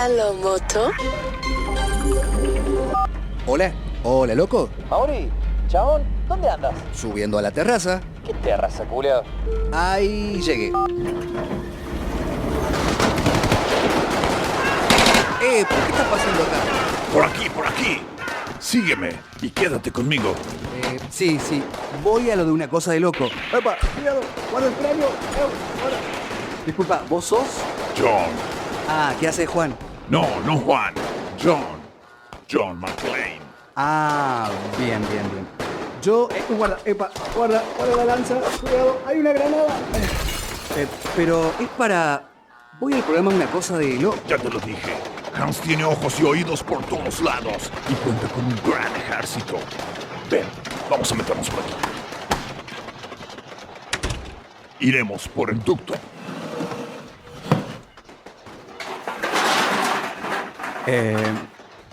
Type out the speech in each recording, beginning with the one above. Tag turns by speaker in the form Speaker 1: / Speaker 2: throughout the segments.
Speaker 1: Hello, moto.
Speaker 2: Hola, hola, loco.
Speaker 3: Mauri, chabón, ¿dónde andas?
Speaker 2: Subiendo a la terraza.
Speaker 3: ¿Qué terraza, culiao?
Speaker 2: Ahí llegué. ¿Por qué estás pasando acá?
Speaker 4: Por aquí. Sígueme y quédate conmigo.
Speaker 2: Sí, voy a lo de una cosa de loco. ¡Epa! ¡Cuidado! ¡Guarda el cráneo! ¡Ahora! Disculpa, ¿vos sos?
Speaker 4: John.
Speaker 2: Ah, ¿qué haces, Juan?
Speaker 4: No Juan. John McClane.
Speaker 2: Ah, bien. Yo, guarda la lanza. Cuidado, hay una granada. Pero es para... Voy al programa Una Cosa de Loco.
Speaker 4: Ya te lo dije. Hans tiene ojos y oídos por todos lados y cuenta con un gran ejército. Ven, vamos a meternos por aquí. Iremos por el ducto.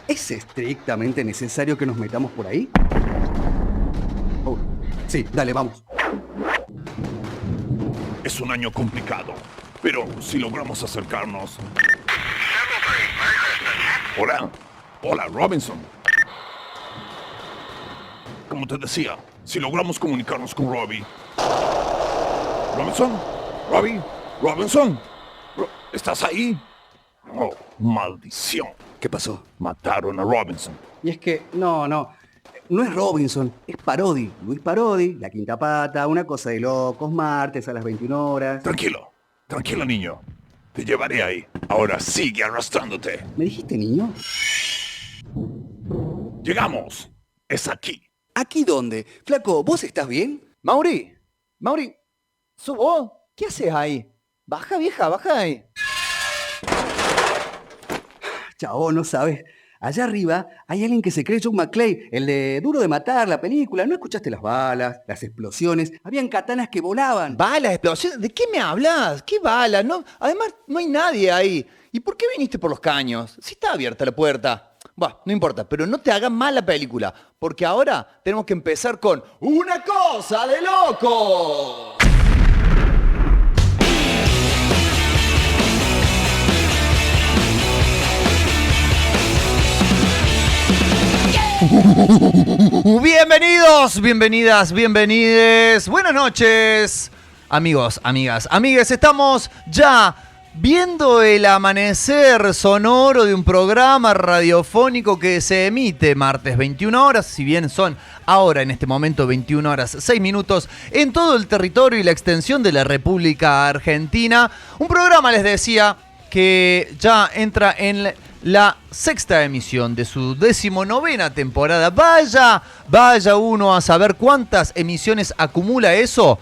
Speaker 2: ¿Es estrictamente necesario que nos metamos por ahí? Oh, sí, dale, vamos.
Speaker 4: Es un año complicado, pero si logramos acercarnos... Hola, Robinson. Como te decía, si logramos comunicarnos con Robbie... ¿Robinson? ¿Estás ahí? Oh, maldición.
Speaker 2: ¿Qué pasó?
Speaker 4: Mataron a Robinson.
Speaker 2: Y es que, no es Robinson, es Parodi. Luis Parodi, La Quinta Pata, Una Cosa de Locos, martes a las 21 horas.
Speaker 4: Tranquilo, niño. Te llevaré ahí. Ahora sigue arrastrándote.
Speaker 2: ¿Me dijiste niño?
Speaker 4: Llegamos. Es aquí.
Speaker 2: ¿Aquí dónde? Flaco, ¿vos estás bien?
Speaker 3: Mauri, ¿subo? ¿Qué haces ahí? Baja, vieja, baja ahí.
Speaker 2: Chavo, no sabes. Allá arriba hay alguien que se cree John McClane, el de Duro de Matar, la película. ¿No escuchaste las balas, las explosiones? Habían katanas que volaban.
Speaker 3: ¿Balas, explosiones? ¿De qué me hablas? ¿Qué balas? No, además, no hay nadie ahí. ¿Y por qué viniste por los caños? Si está abierta la puerta. Bah, no importa, pero no te hagas mal la película, porque ahora tenemos que empezar con Una Cosa de Loco. Bienvenidos, bienvenidas, bienvenides. Buenas noches, amigos, amigas, amigues. Estamos ya viendo el amanecer sonoro de un programa radiofónico que se emite martes 21 horas, si bien son ahora en este momento 21 horas 6 minutos, en todo el territorio y la extensión de la República Argentina. Un programa, les decía, que ya entra en la sexta emisión de su 19ª temporada. Vaya uno a saber cuántas emisiones acumula eso.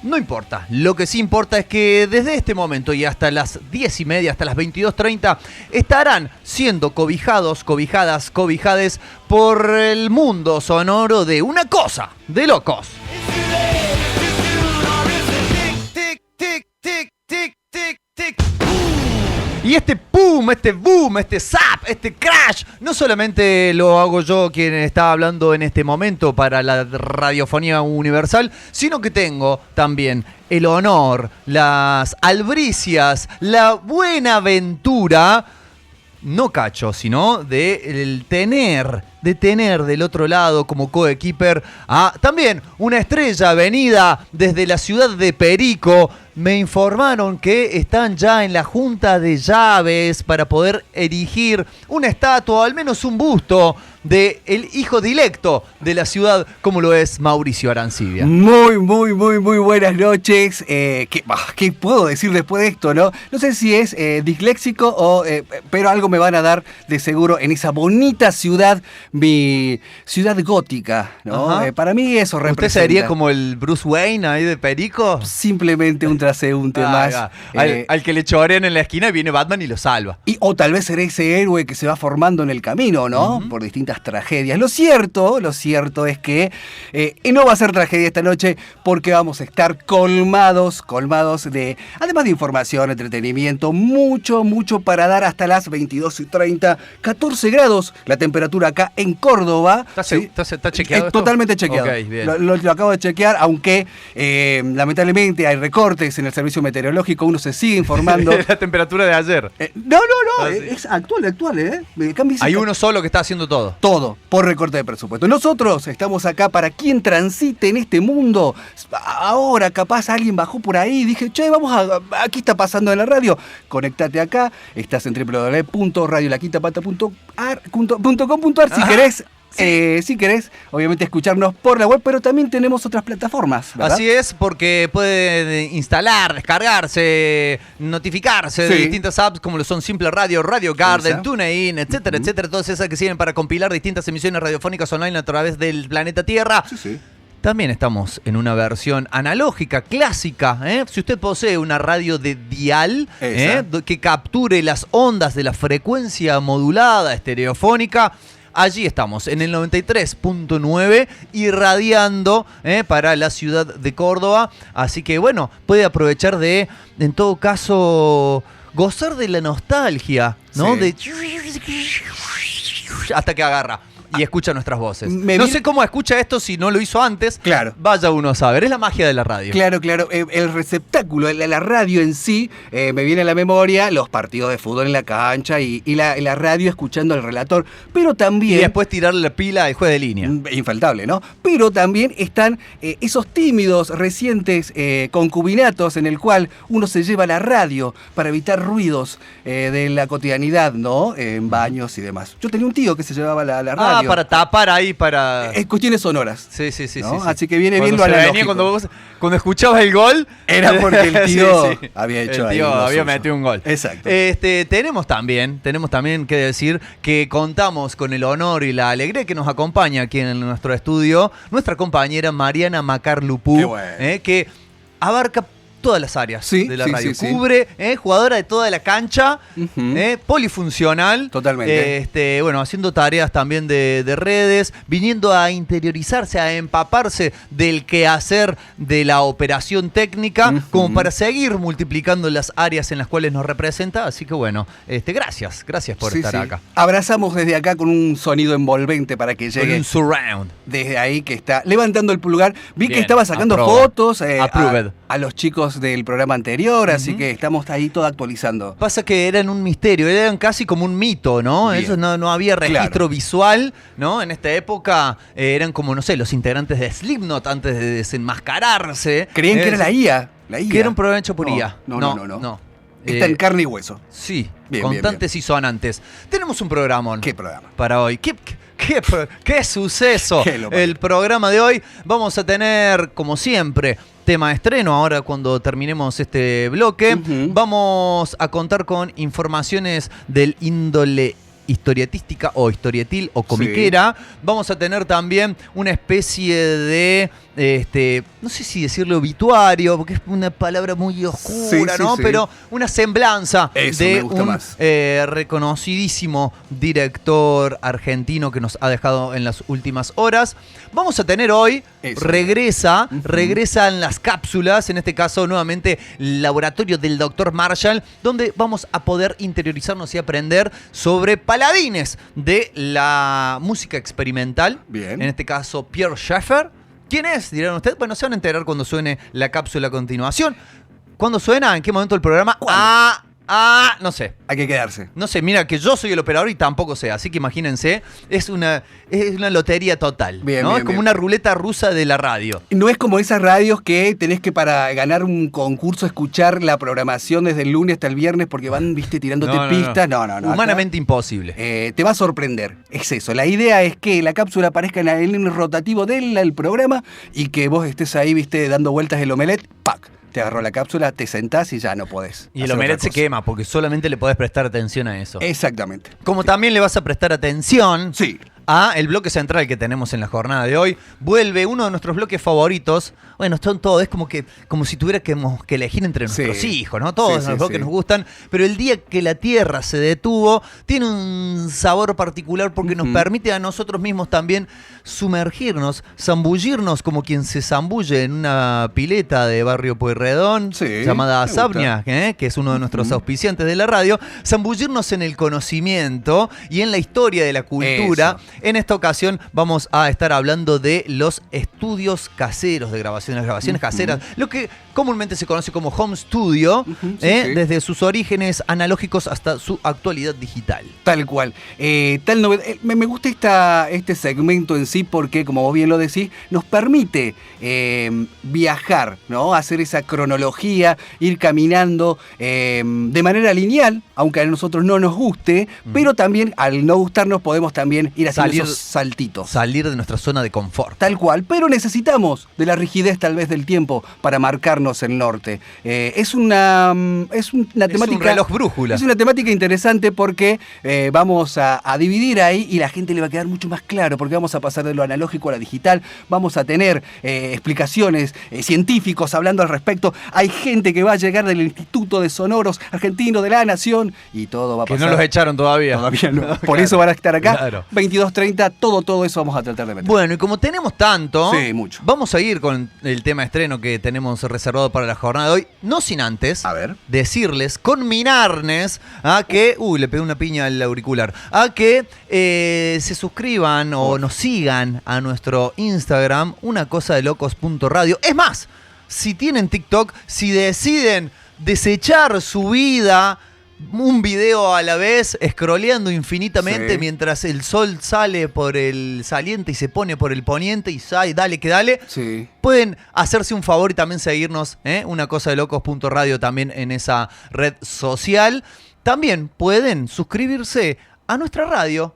Speaker 3: No importa, lo que sí importa es que desde este momento y hasta las 10:30, hasta las 22:30, estarán siendo cobijados, cobijades por el mundo sonoro de Una Cosa de Locos. Y este pum, este boom, este zap, este crash, no solamente lo hago yo quien está hablando en este momento para la radiofonía universal, sino que tengo también el honor, las albricias, la buena aventura, no cacho, sino de tener del otro lado como coequiper a también una estrella venida desde la ciudad de Perico. Me informaron que están ya en la junta de llaves para poder erigir una estatua o al menos un busto de el hijo dilecto de la ciudad, como lo es Mauricio Arancibia.
Speaker 2: Muy buenas noches. ¿Qué puedo decir después de esto, no? No sé si es disléxico pero algo me van a dar de seguro en esa bonita ciudad, mi ciudad gótica, ¿no? Para mí eso representa.
Speaker 3: ¿Usted sería como el Bruce Wayne ahí de Perico?
Speaker 2: Simplemente un transeúnte más.
Speaker 3: Al que le chorean en la esquina y viene Batman y lo salva.
Speaker 2: O tal vez seré ese héroe que se va formando en el camino, ¿no? Por distintas tragedias. Lo cierto es que no va a ser tragedia esta noche porque vamos a estar colmados de, además de información, entretenimiento, mucho para dar hasta las 22:30, 14 grados la temperatura acá en Córdoba.
Speaker 3: ¿Está chequeado esto?
Speaker 2: Totalmente chequeado.
Speaker 3: Okay, bien.
Speaker 2: Lo acabo de chequear, aunque lamentablemente hay recortes en el servicio meteorológico, uno se sigue informando.
Speaker 3: La temperatura de ayer.
Speaker 2: No, no,
Speaker 3: Así.
Speaker 2: es actual,
Speaker 3: Hay uno solo que está haciendo todo.
Speaker 2: Todo, por recorte de presupuesto. Nosotros estamos acá para quien transite en este mundo. Ahora, capaz alguien bajó por ahí y dije, che, aquí está pasando en la radio. Conectate acá, estás en www.radiolaquintapata.com.ar si querés. Si querés, obviamente, escucharnos por la web, pero también tenemos otras plataformas, ¿verdad?
Speaker 3: Así es, porque pueden instalar, descargarse, notificarse de distintas apps como lo son Simple Radio, Radio Garden, TuneIn, etcétera, etcétera. Todas esas que sirven para compilar distintas emisiones radiofónicas online a través del planeta Tierra.
Speaker 2: Sí.
Speaker 3: También estamos en una versión analógica, clásica. Si usted posee una radio de dial que capture las ondas de la frecuencia modulada estereofónica, allí estamos, en el 93.9, irradiando para la ciudad de Córdoba. Así que, bueno, puede aprovechar de, en todo caso, gozar de la nostalgia, ¿no?
Speaker 2: Sí.
Speaker 3: Hasta que agarra y escucha nuestras voces. No sé cómo escucha esto si no lo hizo antes.
Speaker 2: Claro.
Speaker 3: Vaya uno a saber. Es la magia de la radio.
Speaker 2: Claro. El receptáculo, la radio en sí, me viene a la memoria los partidos de fútbol en la cancha y la radio escuchando al relator. Pero también...
Speaker 3: Y después tirarle la pila al juez de línea.
Speaker 2: Infaltable, ¿no? Pero también están esos tímidos, recientes concubinatos en el cual uno se lleva la radio para evitar ruidos de la cotidianidad, ¿no? En baños y demás. Yo tenía un tío que se llevaba la radio.
Speaker 3: Para tapar ahí, para...
Speaker 2: cuestiones sonoras.
Speaker 3: Sí.
Speaker 2: ¿no? Así que viene bien lo
Speaker 3: analógico. Cuando escuchabas el gol...
Speaker 2: Era porque el tío había hecho ahí.
Speaker 3: El tío había metido un gol.
Speaker 2: Exacto.
Speaker 3: Tenemos también que decir que contamos con el honor y la alegría que nos acompaña aquí en nuestro estudio nuestra compañera Mariana Macarlupú,
Speaker 2: bueno.
Speaker 3: que abarca todas las áreas de la radio.
Speaker 2: Sí.
Speaker 3: Cubre, jugadora de toda la cancha, polifuncional.
Speaker 2: Totalmente.
Speaker 3: Bueno, haciendo tareas también de redes, viniendo a interiorizarse, a empaparse del quehacer de la operación técnica, como para seguir multiplicando las áreas en las cuales nos representa. Así que bueno, gracias por estar acá.
Speaker 2: Abrazamos desde acá con un sonido envolvente para que llegue.
Speaker 3: Con un surround.
Speaker 2: Desde ahí que está levantando el pulgar. Vi
Speaker 3: Bien,
Speaker 2: que estaba sacando fotos a los chicos del programa anterior, así que estamos ahí todo actualizando.
Speaker 3: Pasa que eran un misterio, eran casi como un mito, ¿no?
Speaker 2: Bien.
Speaker 3: Eso no había registro visual, ¿no? En esta época eran como, no sé, los integrantes de Slipknot antes de desenmascararse.
Speaker 2: Creían que era la IA.
Speaker 3: Que era un programa hecho por IA.
Speaker 2: No. Está en carne y hueso.
Speaker 3: Sí,
Speaker 2: bien,
Speaker 3: constantes y sonantes. Tenemos un programón.
Speaker 2: ¿Qué programa?
Speaker 3: Para hoy. ¿Qué suceso? El programa de hoy vamos a tener, como siempre, tema de estreno. Ahora cuando terminemos este bloque, vamos a contar con informaciones del índole historietística o historietil o comiquera. Vamos a tener también una especie de, no sé si decirlo obituario, porque es una palabra muy oscura, ¿no? Pero una semblanza de un reconocidísimo director argentino que nos ha dejado en las últimas horas. Vamos a tener hoy, regresan las cápsulas, en este caso nuevamente el laboratorio del Dr. Marshall, donde vamos a poder interiorizarnos y aprender sobre paladines de la música experimental. Bien. En este caso, Pierre Schaeffer. ¿Quién es? Dirán ustedes. Bueno, se van a enterar cuando suene la cápsula a continuación. ¿Cuándo suena? ¿En qué momento del programa? No sé.
Speaker 2: Hay que quedarse.
Speaker 3: No sé, mira que yo soy el operador y tampoco sé. Así que imagínense, es una lotería total. ¿No? Es como una ruleta rusa de la radio.
Speaker 2: No es como esas radios que tenés que para ganar un concurso escuchar la programación desde el lunes hasta el viernes porque van, tirándote pistas. No.
Speaker 3: Humanamente imposible.
Speaker 2: Te va a sorprender. Es eso. La idea es que la cápsula aparezca en el rotativo del programa y que vos estés ahí, dando vueltas el omelette. ¡Pac! Te agarró la cápsula, te sentás y ya no podés.
Speaker 3: Y el omelette se quema porque solamente le podés prestar atención a eso.
Speaker 2: Exactamente.
Speaker 3: Como también le vas a prestar atención a el bloque central que tenemos en la jornada de hoy. Vuelve uno de nuestros bloques favoritos. Bueno, son todos, es como si tuviéramos que elegir entre nuestros hijos, ¿no? Todos los bloques nos gustan, pero el día que la Tierra se detuvo tiene un sabor particular porque nos permite a nosotros mismos también sumergirnos, zambullirnos como quien se zambulle en una pileta de Barrio Pueyrredón llamada Asapnia, que es uno de nuestros auspiciantes de la radio, zambullirnos en el conocimiento y en la historia de la cultura. Eso. En esta ocasión vamos a estar hablando de los estudios caseros de grabación, las grabaciones caseras, lo que comúnmente se conoce como home studio, desde sus orígenes analógicos hasta su actualidad digital.
Speaker 2: Tal cual. Me gusta este segmento en sí porque, como vos bien lo decís, nos permite viajar, ¿no? Hacer esa cronología, ir caminando de manera lineal, aunque a nosotros no nos guste, pero también al no gustarnos podemos también ir haciendo esos saltitos.
Speaker 3: Salir de nuestra zona de confort.
Speaker 2: Tal cual, pero necesitamos de la rigidez tal vez del tiempo para marcarnos el norte. Es una temática...
Speaker 3: Es un reloj brújula.
Speaker 2: Es una temática interesante porque vamos a dividir ahí y la gente le va a quedar mucho más claro porque vamos a pasar de lo analógico a lo digital, vamos a tener explicaciones científicos hablando al respecto. Hay gente que va a llegar del Instituto de Sonoros Argentino de la Nación y todo va a pasar.
Speaker 3: Que no los echaron todavía.
Speaker 2: Todavía no. Por eso van a estar acá. Claro. 22:30, todo eso vamos a tratar de meter.
Speaker 3: Bueno, y como tenemos tanto,
Speaker 2: sí, mucho.
Speaker 3: Vamos a ir con el tema estreno que tenemos reservado para la jornada de hoy. No sin antes decirles, conminarles a que... le pegué una piña al auricular. A que se suscriban o nos sigan a nuestro Instagram, unacosadelocos.radio. Es más, si tienen TikTok, si deciden desechar su vida... un video a la vez, scrolleando infinitamente mientras el sol sale por el saliente y se pone por el poniente y sale, dale que dale.
Speaker 2: Sí.
Speaker 3: Pueden hacerse un favor y también seguirnos, unacosadelocos.radio también en esa red social. También pueden suscribirse a nuestra radio,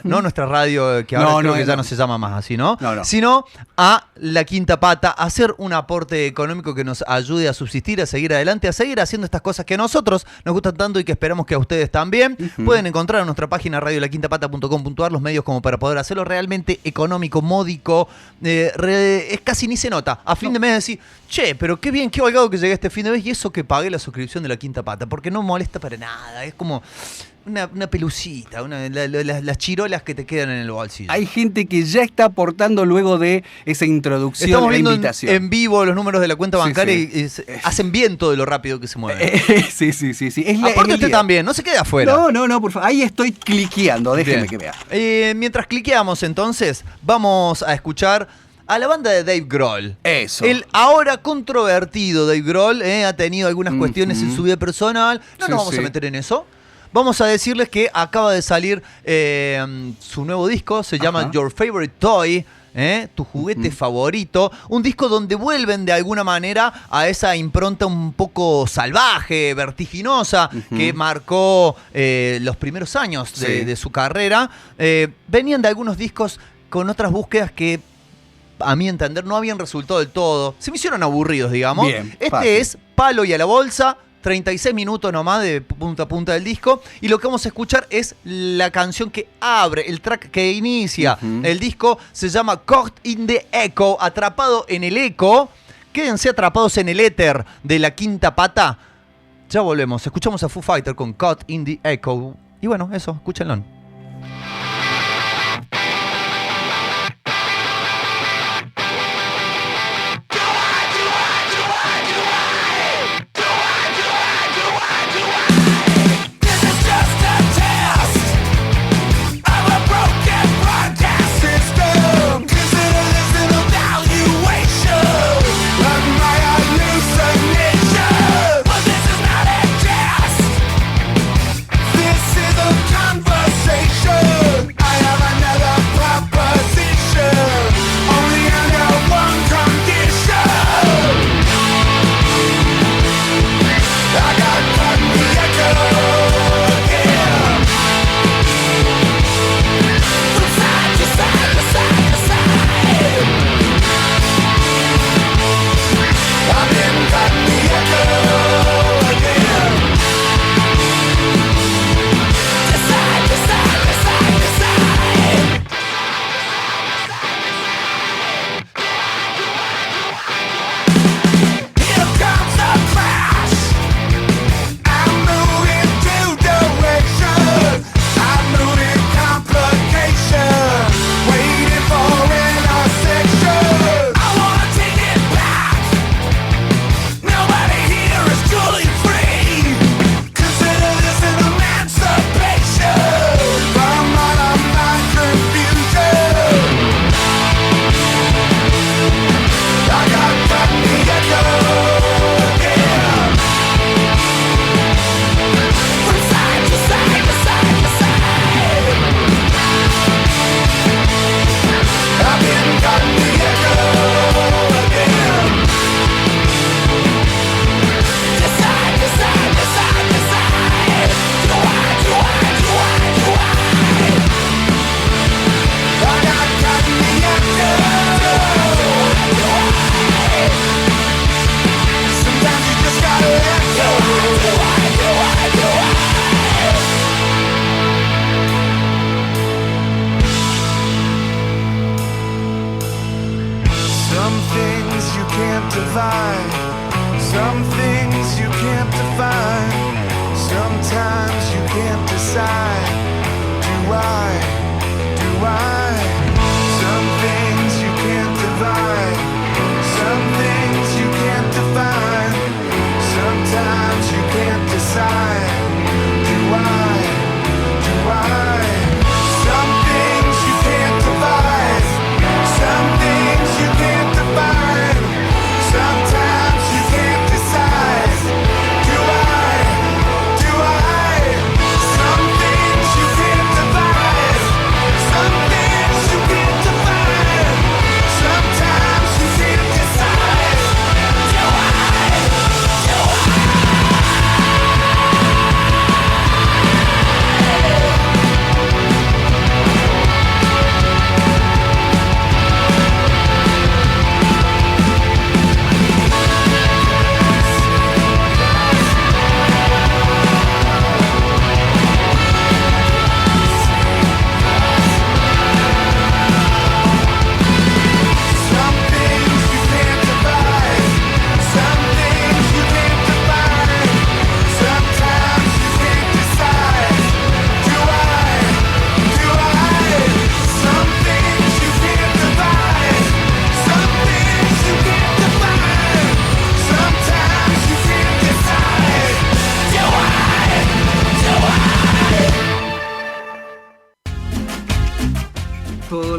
Speaker 3: no nuestra radio que ahora creo que ya no se llama más así, ¿no? Sino a La Quinta Pata, hacer un aporte económico que nos ayude a subsistir, a seguir adelante, a seguir haciendo estas cosas que a nosotros nos gustan tanto y que esperamos que a ustedes también. Pueden encontrar en nuestra página radiolaquintapata.com.ar los medios como para poder hacerlo realmente económico, módico, es casi ni se nota. A fin de mes decir, che, pero qué bien, qué holgado que llegué este fin de mes y eso que pagué la suscripción de La Quinta Pata, porque no molesta para nada, es como... Una pelucita, las chirolas que te quedan en el bolsillo.
Speaker 2: Hay gente que ya está aportando luego de esa introducción.
Speaker 3: Estamos
Speaker 2: la
Speaker 3: viendo
Speaker 2: invitación.
Speaker 3: En vivo los números de la cuenta bancaria y hacen bien todo lo rápido que se mueve.
Speaker 2: Sí.
Speaker 3: Aparte usted también, no se quede afuera.
Speaker 2: No, por favor. Ahí estoy cliqueando, déjeme que vea.
Speaker 3: Mientras cliqueamos entonces, vamos a escuchar a la banda de Dave Grohl.
Speaker 2: Eso.
Speaker 3: El ahora controvertido Dave Grohl ha tenido algunas cuestiones en su vida personal. No nos vamos a meter en eso. Vamos a decirles que acaba de salir su nuevo disco, se llama Your Favorite Toy, tu juguete favorito. Un disco donde vuelven de alguna manera a esa impronta un poco salvaje, vertiginosa, que marcó los primeros años de su carrera. Venían de algunos discos con otras búsquedas que, a mi entender, no habían resultado del todo. Se me hicieron aburridos, digamos.
Speaker 2: Bien,
Speaker 3: es Palo y a la Bolsa. 36 minutos nomás de punta a punta del disco. Y lo que vamos a escuchar es la canción que abre, el track que inicia el disco. Se llama Caught in the Echo, atrapado en el eco. Quédense atrapados en el éter de La Quinta Pata. Ya volvemos. Escuchamos a Foo Fighter con Caught in the Echo. Y bueno, eso, escúchenlo.
Speaker 1: This is a conversation.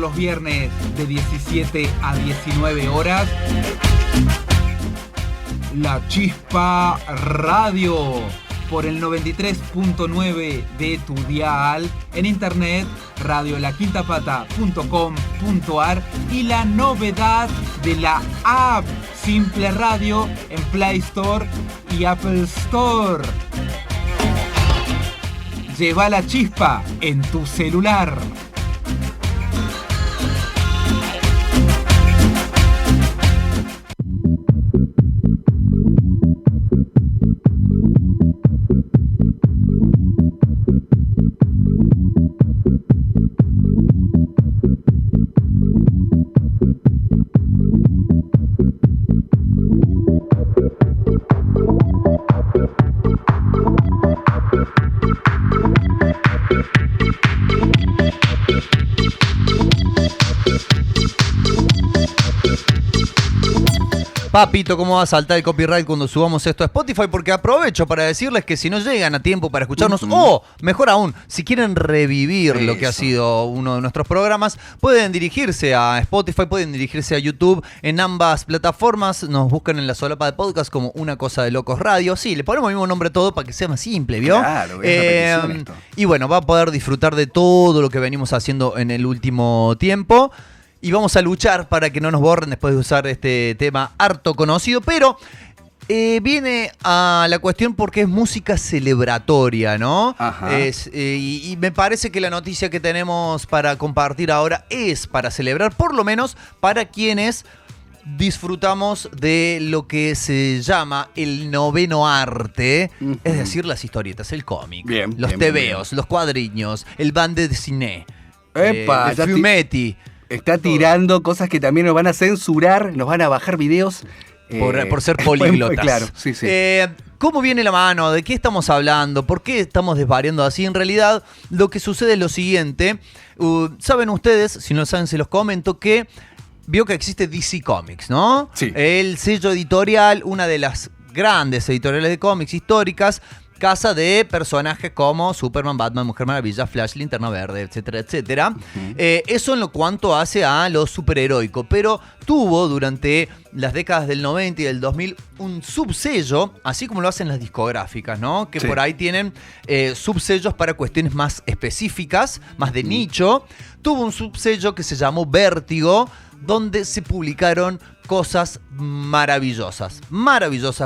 Speaker 1: los viernes de 17 a 19 horas. La Chispa Radio por el 93.9 de tu dial, en internet radiolaquintapata.com.ar y la novedad de la app Simple Radio en Play Store y Apple Store. Lleva la chispa en tu celular.
Speaker 3: Papito, ¿cómo va a saltar el copyright cuando subamos esto a Spotify? Porque aprovecho para decirles que si no llegan a tiempo para escucharnos, o mejor aún, si quieren revivir lo que ha sido uno de nuestros programas, pueden dirigirse a Spotify, pueden dirigirse a YouTube. En ambas plataformas nos buscan en la solapa de podcast como Una Cosa de Locos Radio. Sí, le ponemos el mismo nombre a todo para que sea más simple, ¿vio?
Speaker 2: Claro, es repetición esto.
Speaker 3: Y bueno, va a poder disfrutar de todo lo que venimos haciendo en el último tiempo. Y vamos a luchar para que no nos borren después de usar este tema harto conocido, pero viene a la cuestión porque es música celebratoria, ¿no?
Speaker 2: Ajá.
Speaker 3: Y me parece que la noticia que tenemos para compartir ahora es para celebrar, por lo menos para quienes disfrutamos de lo que se llama el noveno arte, es decir, las historietas, el cómic, los tebeos, los cuadriños, el bande dessinée,
Speaker 2: Epa,
Speaker 3: el fumetti.
Speaker 2: Está tirando cosas que también nos van a censurar, nos van a bajar videos.
Speaker 3: Por ser políglotas.
Speaker 2: Claro, sí, sí.
Speaker 3: ¿Cómo viene la mano? ¿De qué estamos hablando? ¿Por qué estamos desvariando así? En realidad, lo que sucede es lo siguiente. Saben ustedes, si no lo saben se los comento, que vio que existe DC Comics, ¿no?
Speaker 2: Sí.
Speaker 3: El sello editorial, una de las grandes editoriales de cómics históricas, casa de personajes como Superman, Batman, Mujer Maravilla, Flash, Linterna Verde, etcétera, etcétera. Eso en lo cuanto hace a lo superheroico, pero tuvo durante las décadas del 90 y del 2000 un subsello, así como lo hacen las discográficas, ¿no? Que por ahí tienen subsellos para cuestiones más específicas, más de nicho. Tuvo un subsello que se llamó Vértigo, donde se publicaron cosas maravillosas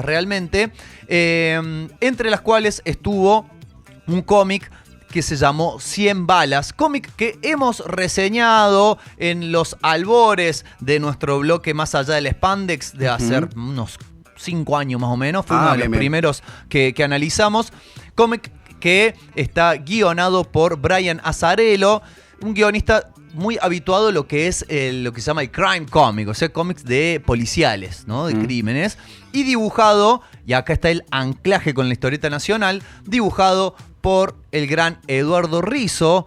Speaker 3: realmente, entre las cuales estuvo un cómic que se llamó 100 balas, cómic que hemos reseñado en los albores de nuestro bloque Más Allá del Spandex de hacer unos 5 años más o menos, fue uno de los primeros que analizamos, cómic que está guionado por Brian Azzarello, un guionista muy habituado a lo que es lo que se llama el crime comic, o sea, cómics de policiales, ¿no? De crímenes, y dibujado, y acá está el anclaje con la historieta nacional, dibujado por el gran Eduardo Rizzo,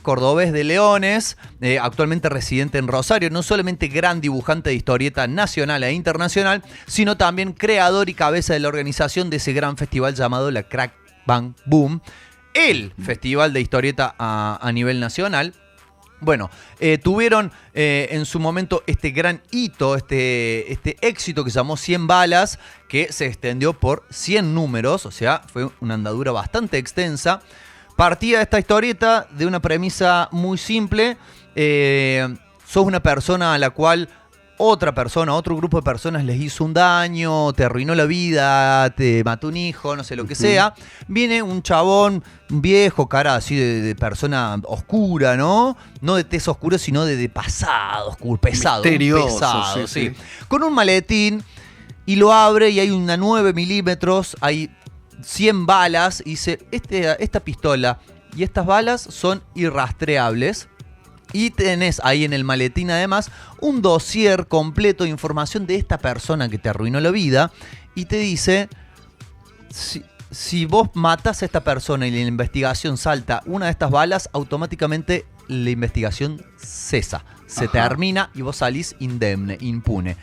Speaker 3: cordobés de Leones, actualmente residente en Rosario, no solamente gran dibujante de historieta nacional e internacional, sino también creador y cabeza de la organización de ese gran festival llamado la Crack Bang Boom, el festival de historieta a nivel nacional. Bueno, tuvieron en su momento este gran hito, este éxito que se llamó 100 balas, que se extendió por 100 números, o sea, fue una andadura bastante extensa. Partía esta historieta de una premisa muy simple. Sos una persona a la cual otro grupo de personas les hizo un daño, te arruinó la vida, te mató un hijo, no sé lo que sea. Viene un chabón, un viejo, cara así de persona oscura, ¿no? No de tez oscura, sino de pasado oscuro, pesado.
Speaker 2: Misterioso,
Speaker 3: pesado,
Speaker 2: sí.
Speaker 3: Con un maletín, y lo abre y hay una 9 milímetros, hay 100 balas, y dice, esta pistola y estas balas son irrastreables. Y tenés ahí en el maletín además un dossier completo de información de esta persona que te arruinó la vida. Y te dice, si vos matás a esta persona y la investigación salta una de estas balas, automáticamente la investigación cesa. Se termina y vos salís indemne, impune.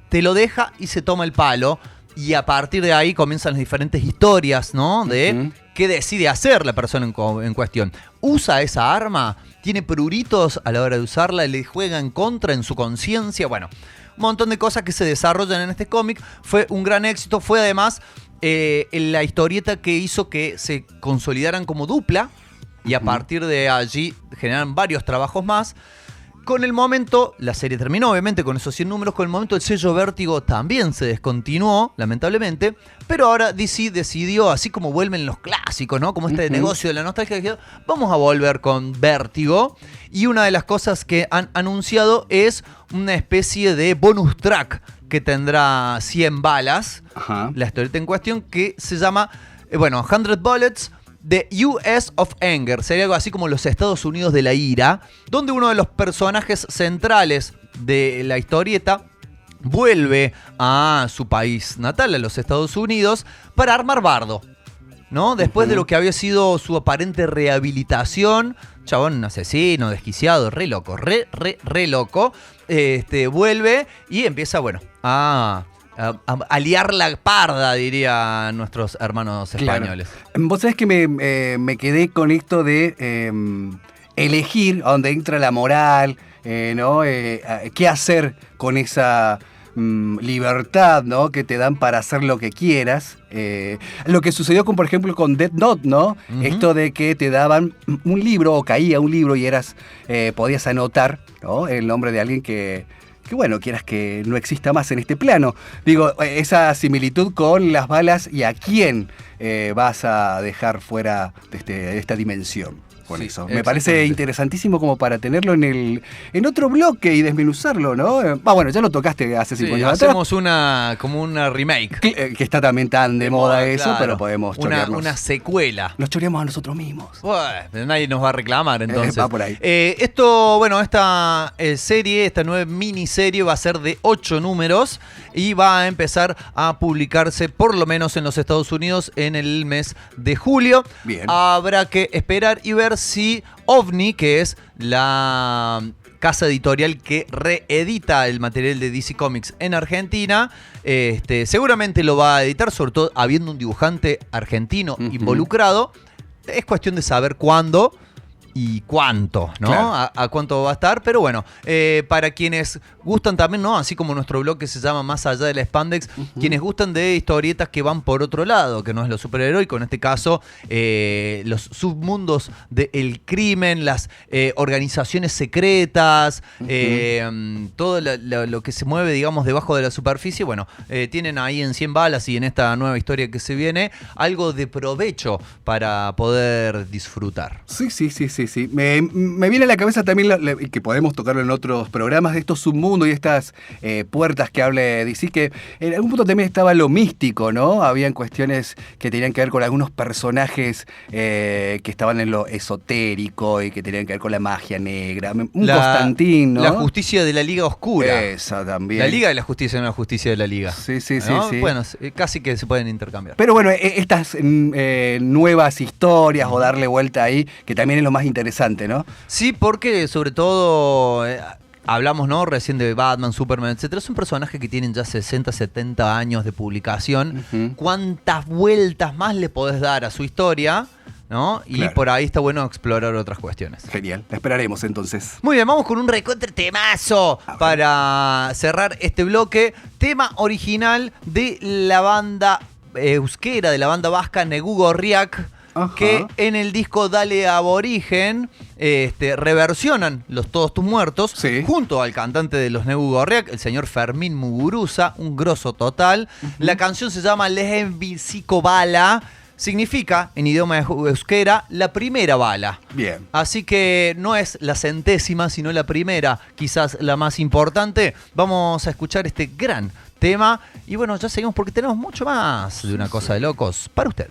Speaker 3: Te lo deja y se toma el palo. Y a partir de ahí comienzan las diferentes historias, ¿no? De qué decide hacer la persona en cuestión. ¿Usa esa arma? ¿Tiene pruritos a la hora de usarla? ¿Le juega en contra en su conciencia? Bueno, un montón de cosas que se desarrollan en este cómic. Fue un gran éxito. Fue además la historieta que hizo que se consolidaran como dupla y a partir de allí generaron varios trabajos más. Con el momento, la serie terminó obviamente con esos 100 números, con el momento el sello Vértigo también se descontinuó, lamentablemente, pero ahora DC decidió, así como vuelven los clásicos, ¿no? Como este negocio de la nostalgia, dijeron, vamos a volver con Vértigo, y una de las cosas que han anunciado es una especie de bonus track que tendrá 100 balas, la historieta en cuestión, que se llama, 100 Bullets, The US of Anger, sería algo así como los Estados Unidos de la ira, donde uno de los personajes centrales de la historieta vuelve a su país natal, a los Estados Unidos, para armar bardo, ¿no? Después de lo que había sido su aparente rehabilitación, chabón asesino, desquiciado, re loco, re loco, vuelve y empieza, a liar la parda, dirían nuestros hermanos españoles.
Speaker 2: Claro. Vos sabés que me quedé con esto de elegir a dónde entra la moral, ¿no? Qué hacer con esa libertad, ¿no? Que te dan para hacer lo que quieras. Lo que sucedió por ejemplo, con Death Note, ¿no? Esto de que te daban un libro o caía un libro y podías anotar, ¿no? El nombre de alguien que quieras que no exista más en este plano. Digo, esa similitud con las balas y a quién vas a dejar fuera de esta dimensión. Con eso. Me parece interesantísimo como para tenerlo en otro bloque y desmenuzarlo, ¿no? Ya lo tocaste hace 5 años atrás.
Speaker 3: Hacemos como una remake.
Speaker 2: Que está también tan de moda eso, claro. Pero podemos chorearnos.
Speaker 3: Una secuela.
Speaker 2: Nos choreamos a nosotros mismos.
Speaker 3: Bueno, nadie nos va a reclamar entonces.
Speaker 2: Va por ahí.
Speaker 3: Esta serie, esta nueva miniserie va a ser de 8 números y va a empezar a publicarse por lo menos en los Estados Unidos en el mes de julio.
Speaker 2: Bien.
Speaker 3: Habrá que esperar y ver si OVNI, que es la casa editorial que reedita el material de DC Comics en Argentina, seguramente lo va a editar, sobre todo habiendo un dibujante argentino involucrado. Es cuestión de saber cuándo y cuánto, ¿no?
Speaker 2: Claro.
Speaker 3: A cuánto va a estar, pero bueno, para quienes gustan también, ¿no? Así como nuestro blog que se llama Más Allá de la Spandex, quienes gustan de historietas que van por otro lado, que no es lo superheroico, en este caso, los submundos del crimen, las organizaciones secretas, todo lo que se mueve, digamos, debajo de la superficie, tienen ahí en 100 balas y en esta nueva historia que se viene, algo de provecho para poder disfrutar.
Speaker 2: Sí. Me viene a la cabeza también, que podemos tocarlo en otros programas, de estos submundos y estas puertas que habla DC, que en algún punto también estaba lo místico, ¿no? Habían cuestiones que tenían que ver con algunos personajes que estaban en lo esotérico y que tenían que ver con la magia negra. Constantín, ¿no?
Speaker 3: La justicia de la Liga Oscura.
Speaker 2: Esa también.
Speaker 3: La Liga de la Justicia, no la justicia de la Liga.
Speaker 2: Sí.
Speaker 3: Bueno, casi que se pueden intercambiar.
Speaker 2: Pero bueno, estas nuevas historias o darle vuelta ahí, que también es lo más interesante, ¿no?
Speaker 3: Sí, porque sobre todo hablamos, ¿no? Recién de Batman, Superman, etcétera. Es un personaje que tienen ya 60, 70 años de publicación. ¿Cuántas vueltas más le podés dar a su historia? ¿No? Y claro, por ahí está bueno explorar otras cuestiones.
Speaker 2: Genial, la esperaremos entonces.
Speaker 3: Muy bien, vamos con un recontra temazo para cerrar este bloque. Tema original de la banda euskera, de la banda vasca Negu Gorriak, que en el disco Dale Aborigen reversionan los Todos Tus Muertos, junto al cantante de los Negu Gorriak, el señor Fermín Muguruza, un grosso total. La canción se llama Lehen Biziko Bala. Significa, en idioma euskera, la primera bala.
Speaker 2: Bien.
Speaker 3: Así que no es la centésima, sino la primera, quizás la más importante. Vamos a escuchar este gran tema. Y bueno, ya seguimos porque tenemos mucho más de Una Cosa de Locos para usted.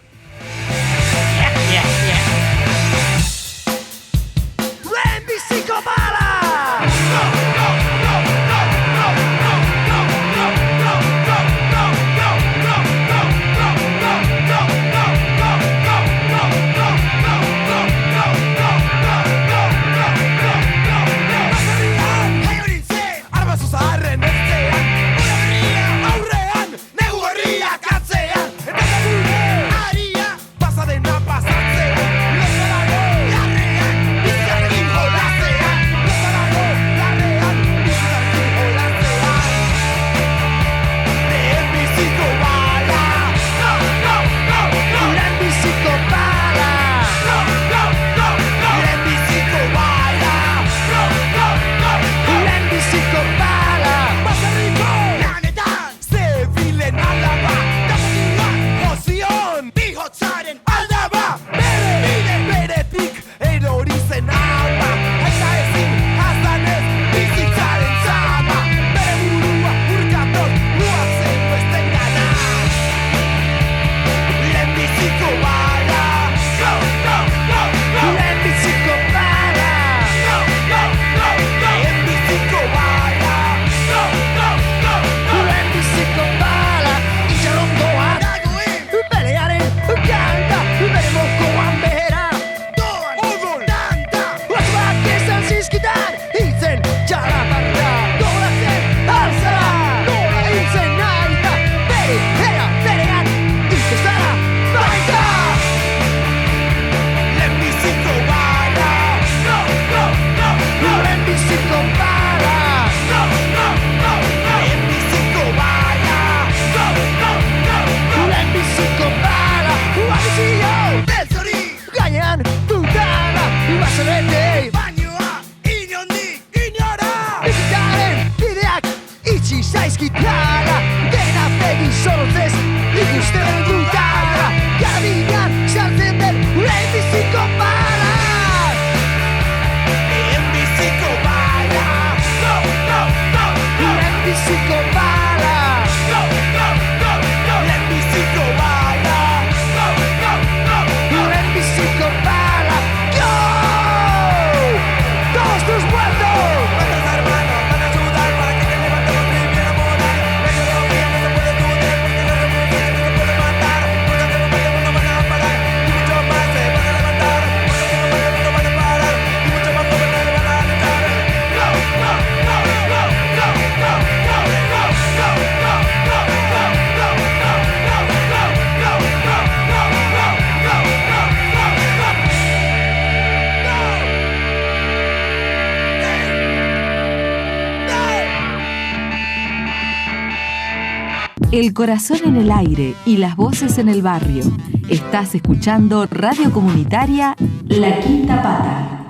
Speaker 5: El corazón en el aire y las voces en el barrio. Estás escuchando Radio Comunitaria La Quinta Pata.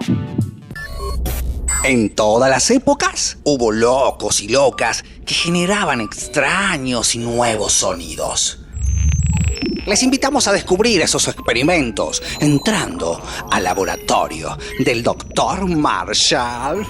Speaker 6: En todas las épocas hubo locos y locas que generaban extraños y nuevos sonidos. Les invitamos a descubrir esos experimentos entrando al laboratorio del Dr. Marshall.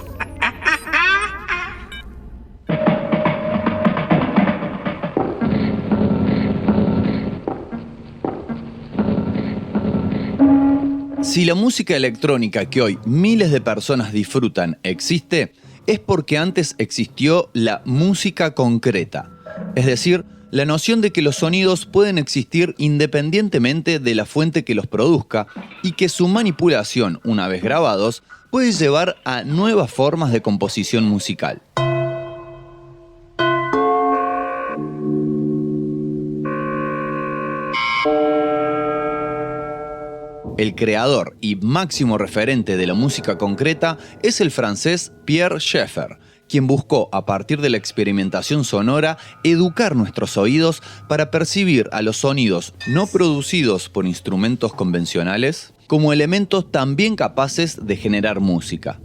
Speaker 7: Si la música electrónica que hoy miles de personas disfrutan existe, es porque antes existió la música concreta. Es decir, la noción de que los sonidos pueden existir independientemente de la fuente que los produzca y que su manipulación, una vez grabados, puede llevar a nuevas formas de composición musical. El creador y máximo referente de la música concreta es el francés Pierre Schaeffer, quien buscó, a partir de la experimentación sonora, educar nuestros oídos para percibir a los sonidos no producidos por instrumentos convencionales como elementos también capaces de generar música.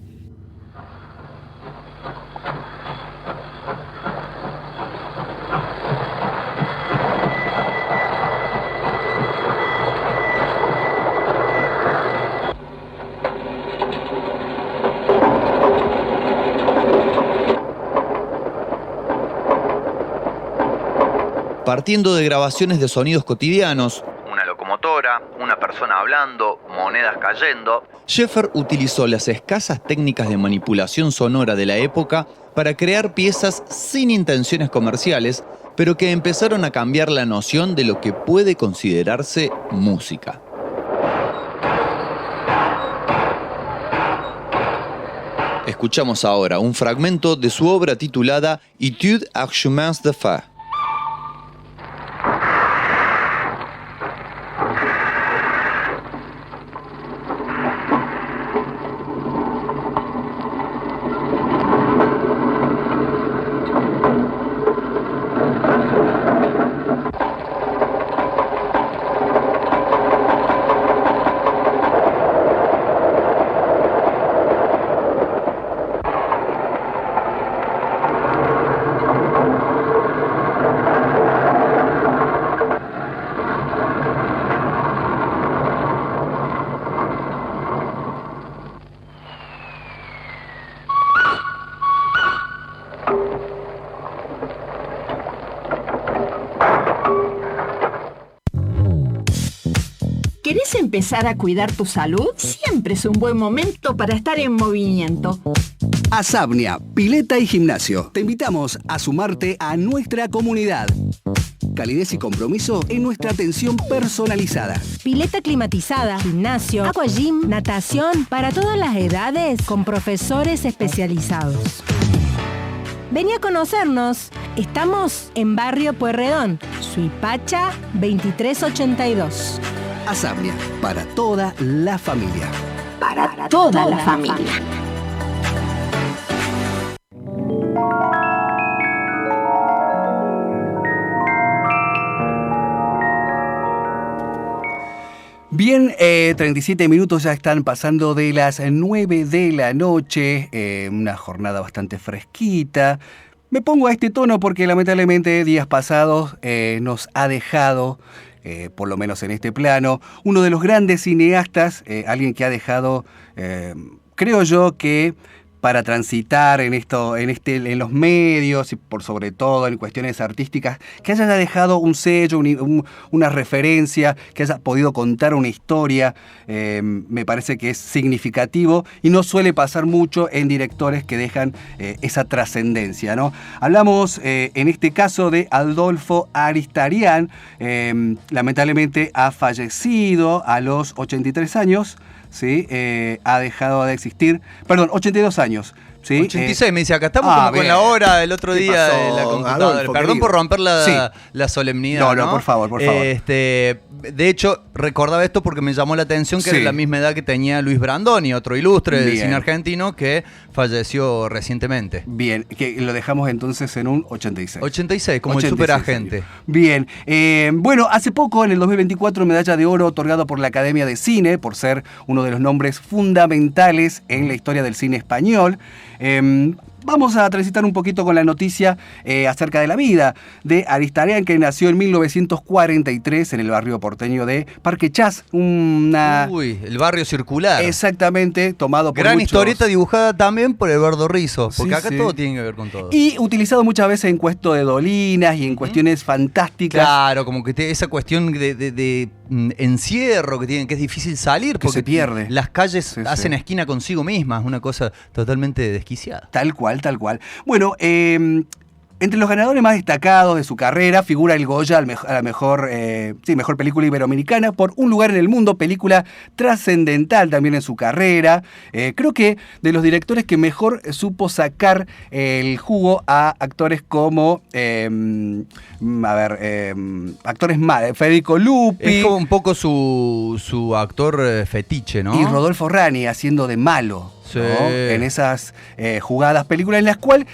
Speaker 7: Partiendo de grabaciones de sonidos cotidianos, una locomotora, una persona hablando, monedas cayendo, Schaeffer utilizó las escasas técnicas de manipulación sonora de la época para crear piezas sin intenciones comerciales, pero que empezaron a cambiar la noción de lo que puede considerarse música. Escuchamos ahora un fragmento de su obra titulada Étude ar chemins de fer.
Speaker 8: ¿Querés empezar a cuidar tu salud? Siempre es un buen momento para estar en movimiento.
Speaker 2: Asapnia, pileta y gimnasio. Te invitamos a sumarte a nuestra comunidad. Calidez y compromiso en nuestra atención personalizada.
Speaker 9: Pileta climatizada, gimnasio, aquagym, natación, para todas las edades, con profesores especializados. Vení a conocernos. Estamos en Barrio Pueyrredón, Suipacha 2382.
Speaker 2: Asapnia, para toda la familia.
Speaker 8: Para toda la familia.
Speaker 2: Bien, 37 minutos ya están pasando de las 9 de la noche, una jornada bastante fresquita. Me pongo a este tono porque lamentablemente días pasados nos ha dejado, por lo menos en este plano, uno de los grandes cineastas, alguien que ha dejado, creo yo que para transitar en los medios y por sobre todo en cuestiones artísticas, que haya dejado un sello, una referencia, que haya podido contar una historia, me parece que es significativo y no suele pasar mucho en directores que dejan esa trascendencia, ¿no? Hablamos en este caso de Adolfo Aristarain, lamentablemente ha fallecido a los 83 años. ¿Sí? Ha dejado de existir, 82 años, ¿sí?
Speaker 3: 86 me dice acá, estamos como
Speaker 2: bien.
Speaker 3: con la hora del otro
Speaker 2: ¿Qué
Speaker 3: día
Speaker 2: pasó,
Speaker 3: de la computadora.
Speaker 2: Adolfo,
Speaker 3: Perdón
Speaker 2: querido?
Speaker 3: por romper
Speaker 2: Sí.
Speaker 3: la solemnidad.
Speaker 2: No, por favor, por favor.
Speaker 3: De hecho, recordaba esto porque me llamó la atención que
Speaker 2: Sí.
Speaker 3: era la misma edad que tenía Luis Brandoni, otro ilustre del
Speaker 2: Bien.
Speaker 3: cine argentino que falleció recientemente.
Speaker 2: Bien, que lo dejamos entonces en un 86.
Speaker 3: 86, como
Speaker 2: 86
Speaker 3: el superagente.
Speaker 2: años. Bien, bueno, hace poco, en el 2024, medalla de oro otorgada por la Academia de Cine, por ser uno de los nombres fundamentales en la historia del cine español. Vamos a transitar un poquito con la noticia acerca de la vida de Aristarain, que nació en 1943 en el barrio porteño de Parque Chas.
Speaker 3: Uy, el barrio circular.
Speaker 2: Exactamente, tomado por
Speaker 3: Gran
Speaker 2: muchos.
Speaker 3: historieta dibujada también por Eduardo Rizzo, porque
Speaker 2: Sí,
Speaker 3: acá
Speaker 2: sí.
Speaker 3: todo tiene que ver con todo.
Speaker 2: Y utilizado muchas veces en Cuesto de Dolinas y en cuestiones fantásticas.
Speaker 3: Claro, como que esa cuestión de encierro que tienen, que es difícil salir
Speaker 2: Que
Speaker 3: porque
Speaker 2: se pierde.
Speaker 3: las calles
Speaker 2: Sí,
Speaker 3: hacen
Speaker 2: sí.
Speaker 3: esquina consigo mismas, una cosa totalmente desquiciada.
Speaker 2: Tal cual, tal cual. Bueno, entre los ganadores más destacados de su carrera figura el Goya a la mejor película iberoamericana por Un lugar en el mundo, película trascendental también en su carrera. Creo que de los directores que mejor supo sacar el jugo a actores como, actores más, Federico Lupi.
Speaker 3: Es como un poco su actor fetiche, ¿no?
Speaker 2: Y Rodolfo Rani haciendo de malo.
Speaker 3: Sí.
Speaker 2: ¿No? En esas jugadas películas en las cuales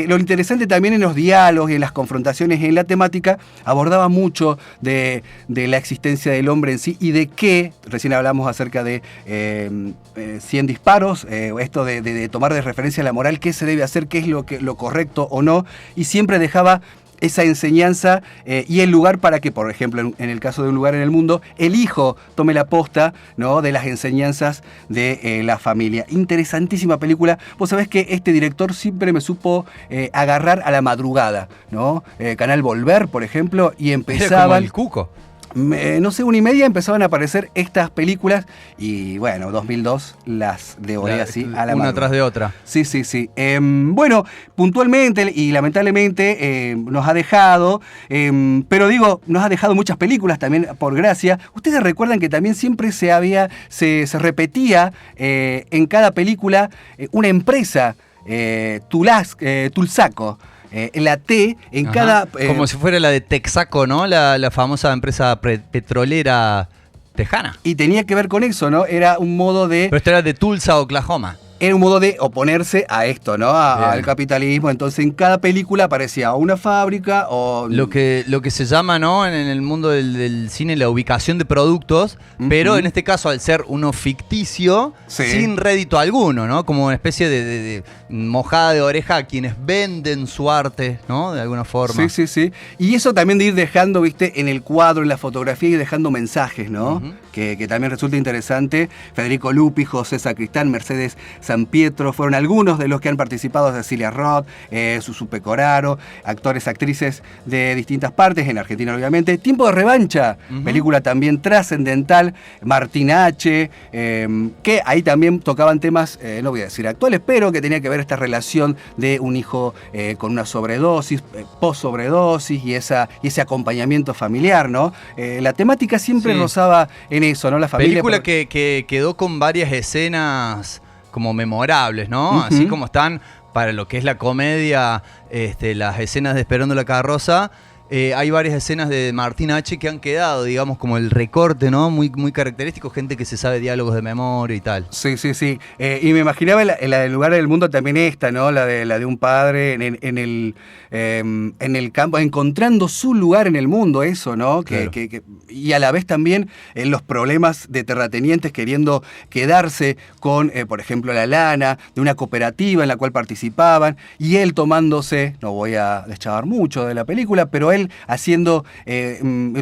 Speaker 2: lo interesante también en los diálogos y en las confrontaciones en la temática abordaba mucho de la existencia del hombre en sí y de qué, recién hablamos acerca de 100 disparos, esto de tomar de referencia la moral, qué se debe hacer, qué es lo correcto o no, y siempre dejaba esa enseñanza y el lugar para que, por ejemplo, en el caso de Un lugar en el mundo, el hijo tome la posta, ¿no?, de las enseñanzas de la familia. Interesantísima película. Vos sabés que este director siempre me supo agarrar a la madrugada, ¿no? Canal Volver, por ejemplo, y
Speaker 3: Era como
Speaker 2: empezaban...
Speaker 3: el Cuco.
Speaker 2: No sé, 1:30 empezaban a aparecer estas películas y bueno, 2002 las devoré así a la
Speaker 3: una
Speaker 2: madrugada.
Speaker 3: tras de otra.
Speaker 2: Sí. Bueno, puntualmente y lamentablemente nos ha dejado, pero digo, nos ha dejado muchas películas también por gracia. Ustedes recuerdan que también siempre se repetía en cada película una empresa, Tulsaco. La T en
Speaker 3: Ajá.
Speaker 2: cada...
Speaker 3: como si fuera la de Texaco, ¿no? La famosa empresa petrolera tejana.
Speaker 2: Y tenía que ver con eso, ¿no? Era un modo de...
Speaker 3: Pero esta era de Tulsa, Oklahoma.
Speaker 2: Era un modo de oponerse a esto, ¿no? Al capitalismo. Entonces en cada película aparecía una fábrica o...
Speaker 3: Lo que se llama, ¿no?, en el mundo del cine, la ubicación de productos, pero en este caso, al ser uno ficticio,
Speaker 2: Sí.
Speaker 3: sin rédito alguno, ¿no? Como una especie de mojada de oreja a quienes venden su arte, ¿no? De alguna forma.
Speaker 2: Sí. Y eso también de ir dejando, viste, en el cuadro, en la fotografía, y dejando mensajes, ¿no? Que también resulta interesante. Federico Lupi, José Sacristán, Mercedes San Pietro, fueron algunos de los que han participado. Cecilia Roth, Susu Pecoraro, actores, actrices de distintas partes, en Argentina obviamente. Tiempo de revancha, película también trascendental. Martín H., que ahí también tocaban temas, no voy a decir actuales, pero que tenía que ver esta relación de un hijo con una sobredosis, post-sobredosis y ese acompañamiento familiar, ¿no? La temática siempre rozaba en eso, ¿no? La familia...
Speaker 3: Película que quedó con varias escenas como memorables, ¿no? Así como están para lo que es la comedia, las escenas de Esperando la carroza. Hay varias escenas de Martín H. que han quedado, digamos, como el recorte, ¿no? Muy, muy característico, gente que se sabe diálogos de memoria y tal.
Speaker 2: Sí. Y me imaginaba la del lugar del mundo también esta, ¿no? La de un padre en el campo, encontrando su lugar en el mundo, eso, ¿no?
Speaker 3: Claro.
Speaker 2: Y a la vez también en los problemas de terratenientes queriendo quedarse con, por ejemplo, la lana de una cooperativa en la cual participaban, y él tomándose, no voy a deschavar mucho de la película, pero él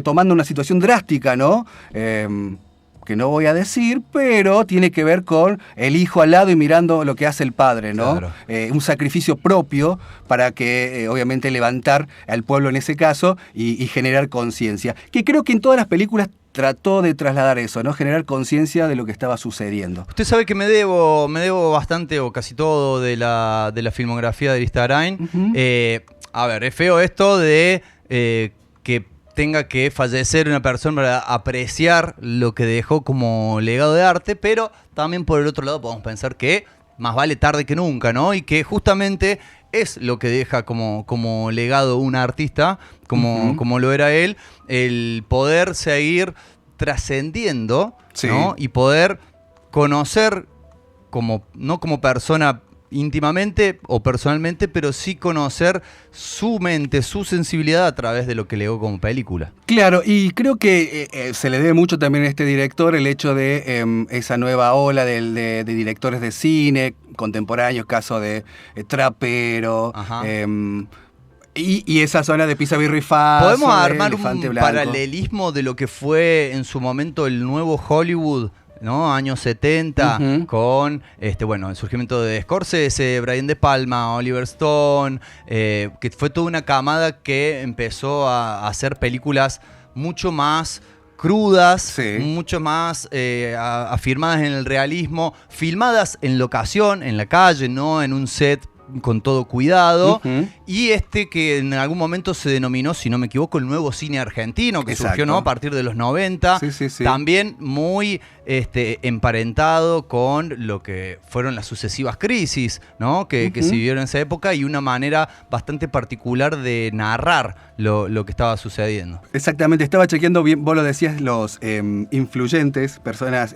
Speaker 2: tomando una situación drástica, ¿no? Que no voy a decir, pero tiene que ver con el hijo al lado y mirando lo que hace el padre, ¿no?
Speaker 3: Claro.
Speaker 2: Un sacrificio propio para que, obviamente, levantar al pueblo en ese caso y generar conciencia. Que creo que en todas las películas trató de trasladar eso, ¿no? Generar conciencia de lo que estaba sucediendo.
Speaker 3: Usted sabe que me debo bastante o casi todo de la filmografía de Aristarain. A ver, es feo esto de que tenga que fallecer una persona para apreciar lo que dejó como legado de arte, pero también por el otro lado podemos pensar que más vale tarde que nunca, ¿no? Y que justamente es lo que deja como legado un artista, como lo era él, el poder seguir trascendiendo,
Speaker 2: Sí.
Speaker 3: ¿no? Y poder conocer, no como persona íntimamente o personalmente, pero sí conocer su mente, su sensibilidad a través de lo que legó como película.
Speaker 2: Claro, y creo que se le debe mucho también a este director el hecho de esa nueva ola de directores de cine contemporáneos, caso de Trapero, y esa zona de Pisa Birri Faso.
Speaker 3: ¿Podemos armar
Speaker 2: Elefante
Speaker 3: un
Speaker 2: Blanco.
Speaker 3: paralelismo de lo que fue en su momento el nuevo Hollywood, ¿no? Años 70, con el surgimiento de Scorsese, Brian De Palma, Oliver Stone, que fue toda una camada que empezó a hacer películas mucho más crudas, mucho más afirmadas en el realismo, filmadas en locación, en la calle, no en un set con todo cuidado, y que en algún momento se denominó, si no me equivoco, el nuevo cine argentino, que surgió, ¿no?, a partir de los 90, también muy emparentado con lo que fueron las sucesivas crisis, ¿no?, que se vivieron en esa época, y una manera bastante particular de narrar lo que estaba sucediendo.
Speaker 2: Exactamente, estaba chequeando bien, vos lo decías, los influyentes,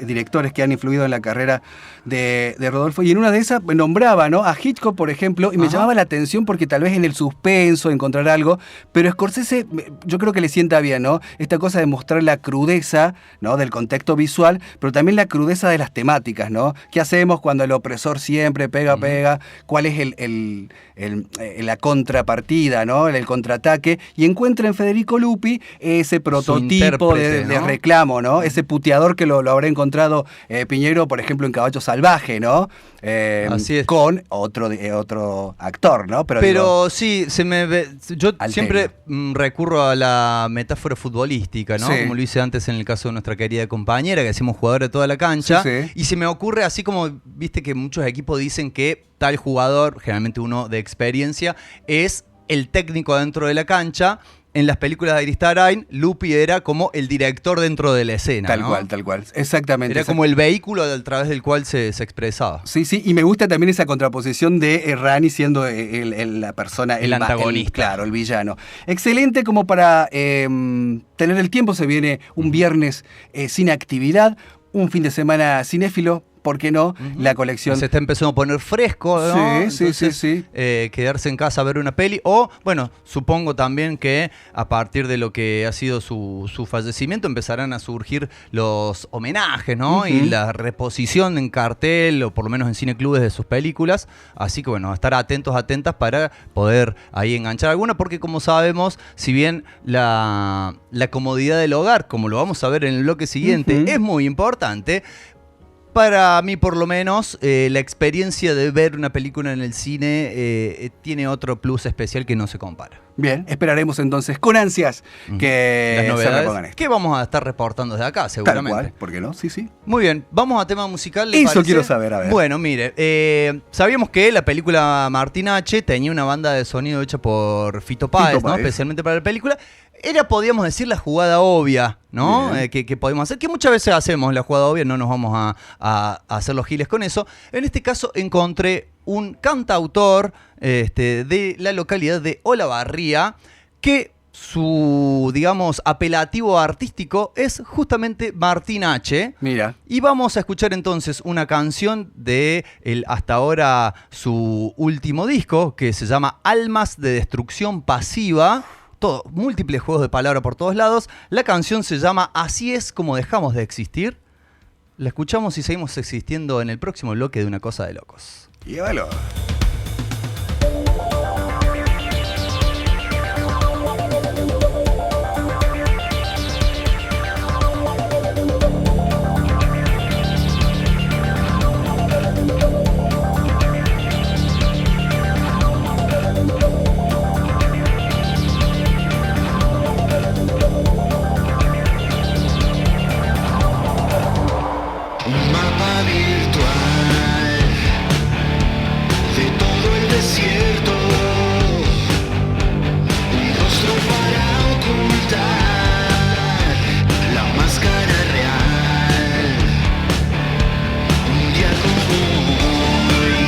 Speaker 2: directores que han influido en la carrera de Rodolfo, y en una de esas nombraba, ¿no?, a Hitchcock, por ejemplo, y me llamaba la atención porque tal vez en el suspenso encontrar algo, pero Scorsese yo creo que le sienta bien, ¿no? Esta cosa de mostrar la crudeza, ¿no?, del contexto visual, pero también la crudeza de las temáticas, ¿no? ¿Qué hacemos cuando el opresor siempre pega? ¿Cuál es la contrapartida, ¿no?, el contraataque? Y encuentra en Federico Lupi ese prototipo de reclamo, ¿no? Ese puteador que lo habrá encontrado Piñero, por ejemplo, en Caballo Salvaje, ¿no?
Speaker 3: Así es.
Speaker 2: Con otro actor, ¿no?
Speaker 3: Pero sí, yo siempre recurro a la metáfora futbolística, ¿no? Como lo hice antes en el caso de nuestra querida compañera, que decimos jugador de toda la cancha. Y se me ocurre, así como viste que muchos equipos dicen que tal jugador, generalmente uno de experiencia, es el técnico dentro de la cancha. En las películas de Aristarain, Lupi era como el director dentro de la escena.
Speaker 2: Tal cual, exactamente.
Speaker 3: Era como el vehículo a través del cual se expresaba.
Speaker 2: Sí, y me gusta también esa contraposición de Rani siendo la persona,
Speaker 3: el antagonista.
Speaker 2: Claro, el villano. Excelente como para tener el tiempo. Se viene un viernes sin actividad, un fin de semana cinéfilo. ¿Por qué no? La colección.
Speaker 3: Se está empezando a poner fresco, ¿no?
Speaker 2: Sí.
Speaker 3: Quedarse en casa a ver una peli. O, bueno, supongo también que a partir de lo que ha sido su fallecimiento empezarán a surgir los homenajes, ¿no? Y la reposición en cartel, o por lo menos en cineclubes, de sus películas. Así que, bueno, estar atentas para poder ahí enganchar alguna. Porque, como sabemos, si bien la comodidad del hogar, como lo vamos a ver en el bloque siguiente, es muy importante, para mí, por lo menos, la experiencia de ver una película en el cine tiene otro plus especial que no se compara.
Speaker 2: Bien, esperaremos entonces con ansias que
Speaker 3: las novedades
Speaker 2: se repongan esto.
Speaker 3: Que vamos a estar reportando desde acá, seguramente.
Speaker 2: Tal cual, ¿por qué no? Sí.
Speaker 3: Muy bien, vamos a tema musical. ¿Le
Speaker 2: Eso
Speaker 3: parece?
Speaker 2: quiero saber, a ver.
Speaker 3: Bueno, mire, sabíamos que la película Martín H. tenía una banda de sonido hecha por Fito Páez, ¿no? Especialmente para la película. Era, podríamos decir, la jugada obvia, ¿no? Que podemos hacer, que muchas veces hacemos la jugada obvia, no nos vamos a hacer los giles con eso. En este caso encontré un cantautor de la localidad de Olavarría, que su, digamos, apelativo artístico es justamente Martín H.
Speaker 2: Mira.
Speaker 3: Y vamos a escuchar entonces una canción de hasta ahora su último disco, que se llama Almas de Destrucción Pasiva. Múltiples juegos de palabras por todos lados. La canción se llama Así es como dejamos de existir. La escuchamos y seguimos existiendo en el próximo bloque de Una Cosa de Locos.
Speaker 2: Llévalo.
Speaker 10: Un día como hoy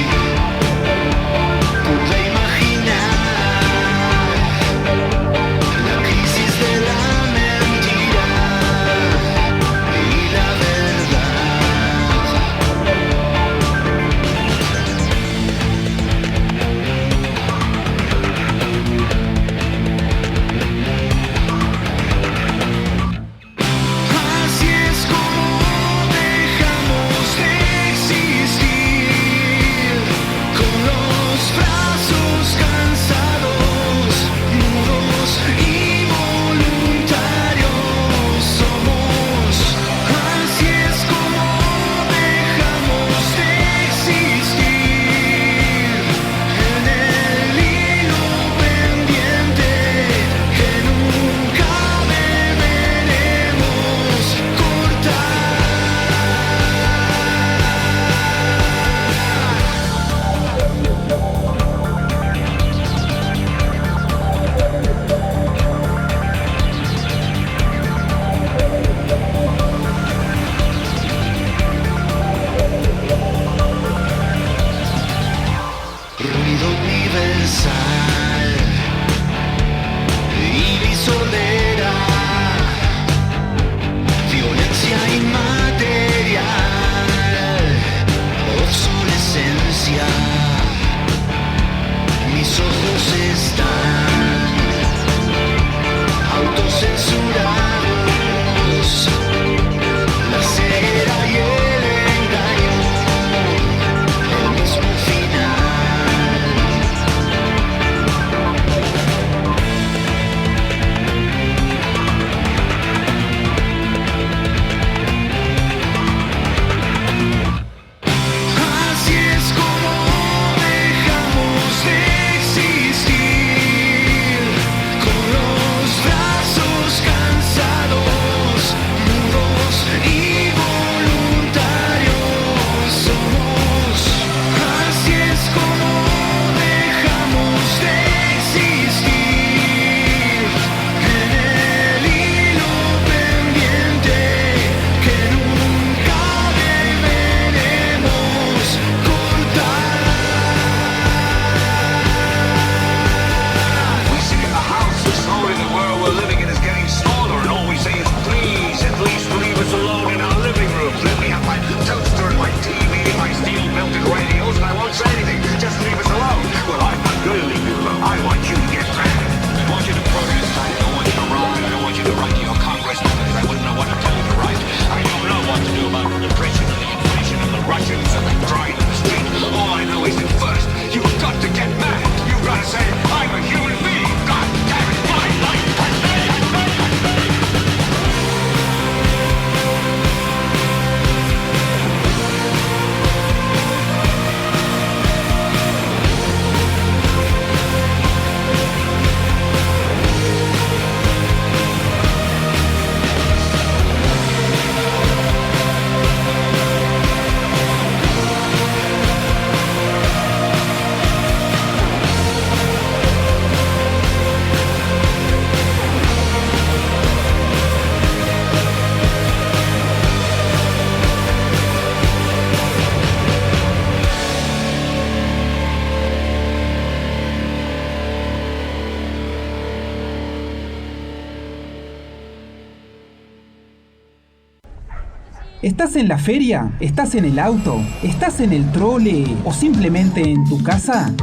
Speaker 1: ¿Estás en la feria? ¿Estás en el auto? ¿Estás en el trole? ¿O simplemente en tu casa?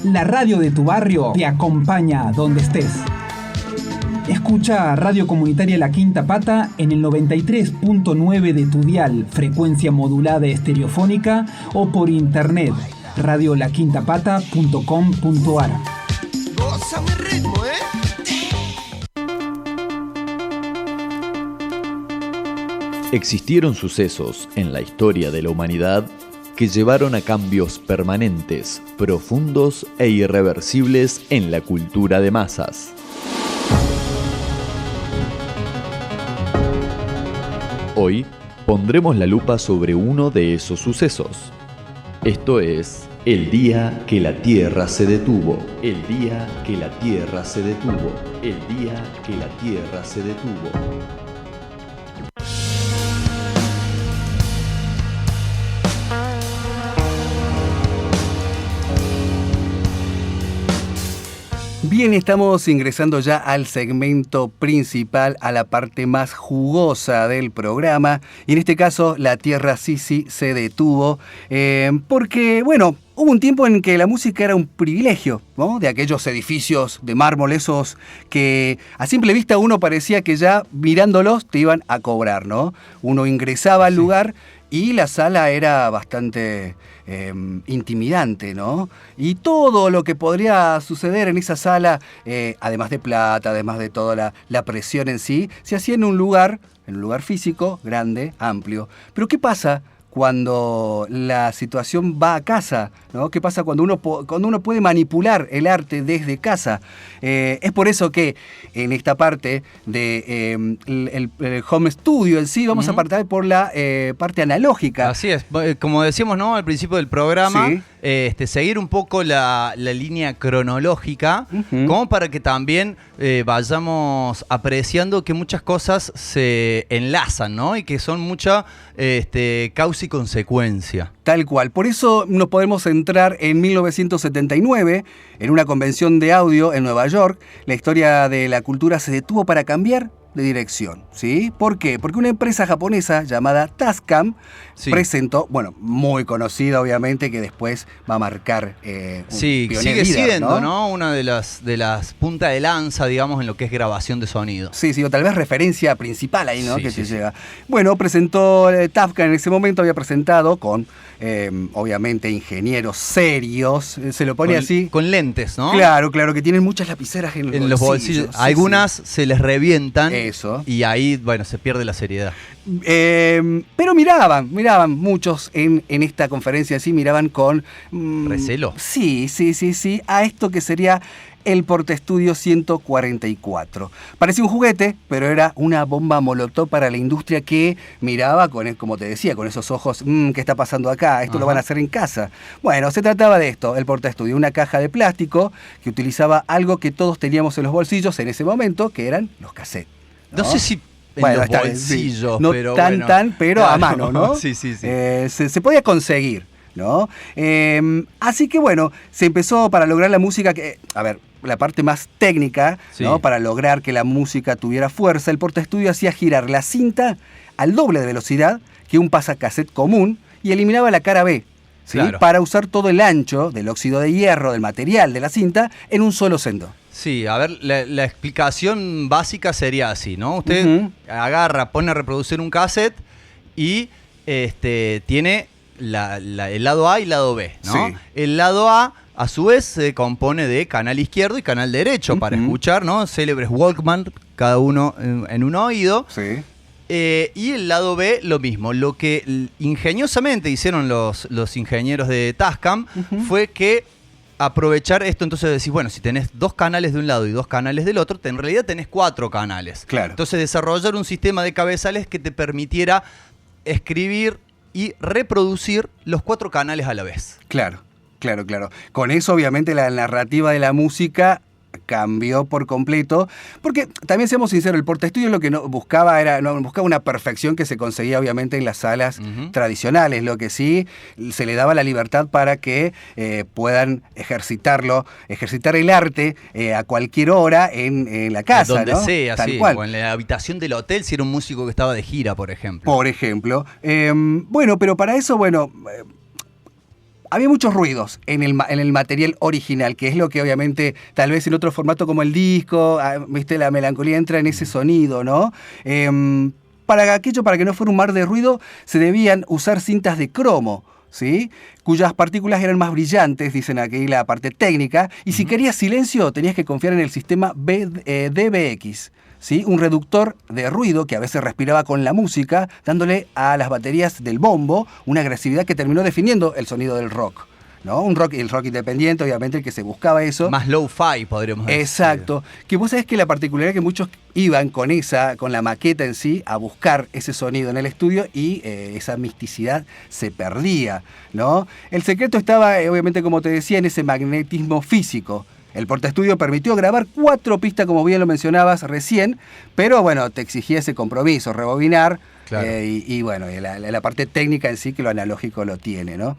Speaker 1: La radio de tu barrio te acompaña donde estés. Escucha Radio Comunitaria La Quinta Pata en el 93.9 de tu dial, frecuencia modulada estereofónica, o por internet, radiolaquintapata.com.ar.
Speaker 10: Goza mi ritmo,
Speaker 7: Existieron sucesos en la historia de la humanidad que llevaron a cambios permanentes, profundos e irreversibles en la cultura de masas. Hoy pondremos la lupa sobre uno de esos sucesos. Esto es el día que la Tierra se detuvo. El día que la Tierra se detuvo. El día que la Tierra se detuvo.
Speaker 2: Bien, estamos ingresando ya al segmento principal, a la parte más jugosa del programa. Y en este caso, la Tierra sí se detuvo. Porque, bueno, hubo un tiempo en que la música era un privilegio, ¿no? De aquellos edificios de mármol, esos que a simple vista uno parecía que ya mirándolos te iban a cobrar, ¿no? Uno ingresaba al lugar y la sala era bastante intimidante, ¿no? Y todo lo que podría suceder en esa sala, además de plata, además de toda la presión en sí, se hacía en un lugar físico, grande, amplio. Pero ¿qué pasa cuando la situación va a casa, ¿no? ¿Qué pasa cuando uno puede manipular el arte desde casa? Es por eso que en esta parte de el home studio en sí vamos a partir por la parte analógica.
Speaker 3: Así es, como decíamos, ¿no?, al principio del programa,
Speaker 2: sí.
Speaker 3: Seguir un poco la línea cronológica, como para que también vayamos apreciando que muchas cosas se enlazan, ¿no? Y que son mucha causa y consecuencia.
Speaker 2: Tal cual. Por eso nos podemos centrar en 1979, en una convención de audio en Nueva York. La historia de la cultura se detuvo para cambiar de dirección, ¿sí? ¿Por qué? Porque una empresa japonesa llamada Tascam presentó, bueno, muy conocida obviamente, que después va a marcar
Speaker 3: sigue
Speaker 2: líder,
Speaker 3: siendo, ¿no? Una de las puntas de lanza, digamos, en lo que es grabación de sonido.
Speaker 2: Sí, o tal vez referencia principal ahí, ¿no?
Speaker 3: Sí,
Speaker 2: que
Speaker 3: sí,
Speaker 2: te llega. Bueno, presentó Tascam en ese momento, había presentado con, obviamente, ingenieros serios, se lo pone así.
Speaker 3: Con lentes, ¿no?
Speaker 2: Claro, que tienen muchas lapiceras en los bolsillos.
Speaker 3: Sí, algunas se les revientan.
Speaker 2: Eso.
Speaker 3: Y ahí, bueno, se pierde la seriedad.
Speaker 2: Pero miraban muchos en esta conferencia, sí, miraban con...
Speaker 3: ¿recelo?
Speaker 2: Sí, a esto que sería el Portaestudio 144. Parecía un juguete, pero era una bomba molotov para la industria que miraba con, como te decía, con esos ojos, ¿qué está pasando acá? Esto lo van a hacer en casa. Bueno, se trataba de esto, el Portaestudio, una caja de plástico que utilizaba algo que todos teníamos en los bolsillos en ese momento, que eran los cassettes.
Speaker 3: No sé si en los bolsillos,
Speaker 2: no
Speaker 3: pero
Speaker 2: tan, pero
Speaker 3: claro,
Speaker 2: a mano, ¿no?
Speaker 3: Sí.
Speaker 2: Se podía conseguir, ¿no? Así que bueno, se empezó para lograr la música que, a ver, la parte más técnica, ¿no? Para lograr que la música tuviera fuerza, el Portaestudio hacía girar la cinta al doble de velocidad que un pasacassette común y eliminaba la cara B, ¿sí? Claro. Para usar todo el ancho del óxido de hierro, del material de la cinta, en un solo sendo.
Speaker 3: Sí, a ver, la explicación básica sería así, ¿no? Usted agarra, pone a reproducir un cassette y tiene el lado A y el lado B, ¿no? Sí. El lado A, a su vez, se compone de canal izquierdo y canal derecho para escuchar, ¿no? Célebres Walkman, cada uno en un oído.
Speaker 2: Sí.
Speaker 3: Y el lado B, lo mismo. Lo que ingeniosamente hicieron los ingenieros de Tascam fue que aprovechar esto, entonces decís, bueno, si tenés 2 canales de un lado y 2 canales del otro, en realidad tenés 4 canales.
Speaker 2: Claro.
Speaker 3: Entonces desarrollar un sistema de cabezales que te permitiera escribir y reproducir los 4 canales a la vez.
Speaker 2: Claro. Con eso, obviamente, la narrativa de la música cambió por completo, porque también seamos sinceros, el portaestudio lo que no buscaba una perfección que se conseguía obviamente en las salas tradicionales, lo que sí se le daba la libertad para que puedan ejercitar el arte a cualquier hora en la casa,
Speaker 3: donde
Speaker 2: ¿no?
Speaker 3: sea,
Speaker 2: Tal
Speaker 3: sí,
Speaker 2: cual.
Speaker 3: o en la habitación del hotel si era un músico que estaba de gira, por ejemplo.
Speaker 2: Por ejemplo. Bueno, pero para eso, había muchos ruidos en el material original, que es lo que obviamente tal vez en otro formato como el disco, viste, la melancolía entra en ese sonido, ¿no? Para que no fuera un mar de ruido, se debían usar cintas de cromo, ¿sí? Cuyas partículas eran más brillantes, dicen aquí la parte técnica, y si querías silencio tenías que confiar en el sistema DBX. ¿Sí? Un reductor de ruido que a veces respiraba con la música, dándole a las baterías del bombo una agresividad que terminó definiendo el sonido del rock, ¿no? El rock independiente, obviamente, el que se buscaba eso.
Speaker 3: Más low-fi, podríamos decir.
Speaker 2: Exacto. Que vos sabés que la particularidad es que muchos iban con la maqueta en sí, a buscar ese sonido en el estudio y esa misticidad se perdía, ¿no? El secreto estaba, obviamente, como te decía, en ese magnetismo físico. El portaestudio permitió grabar 4 pistas, como bien lo mencionabas recién, pero bueno, te exigía ese compromiso, rebobinar, claro. La parte técnica en sí, que lo analógico lo tiene, ¿no?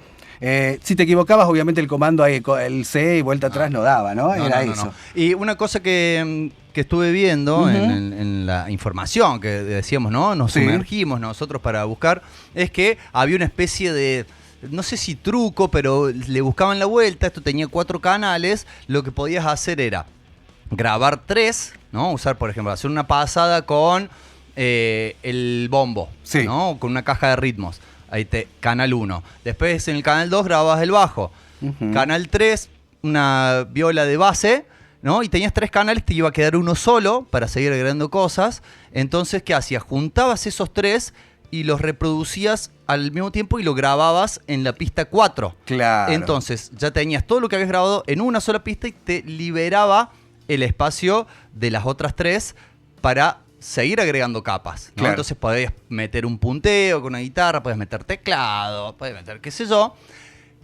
Speaker 2: Si te equivocabas, obviamente el comando ahí, el C y vuelta atrás no daba, ¿no? Era eso.
Speaker 3: No. Y una cosa que estuve viendo en la información que decíamos, ¿no? Nos sumergimos nosotros para buscar, es que había una especie de... no sé si truco, pero le buscaban la vuelta. Esto tenía 4 canales. Lo que podías hacer era grabar 3, ¿no? Usar, por ejemplo, hacer una pasada con el bombo, sí, ¿no? Con una caja de ritmos. Canal 1. Después en el canal 2 grababas el bajo. Canal 3, una viola de base, ¿no? Y tenías 3 canales, te iba a quedar uno solo para seguir agregando cosas. Entonces, ¿qué hacías? Juntabas esos 3 y los reproducías al mismo tiempo y lo grababas en la pista 4.
Speaker 2: Claro.
Speaker 3: Entonces ya tenías todo lo que habías grabado en una sola pista y te liberaba el espacio de las otras 3 para seguir agregando capas, ¿no? Claro. Entonces podías meter un punteo con una guitarra, podías meter teclado, podías meter qué sé yo.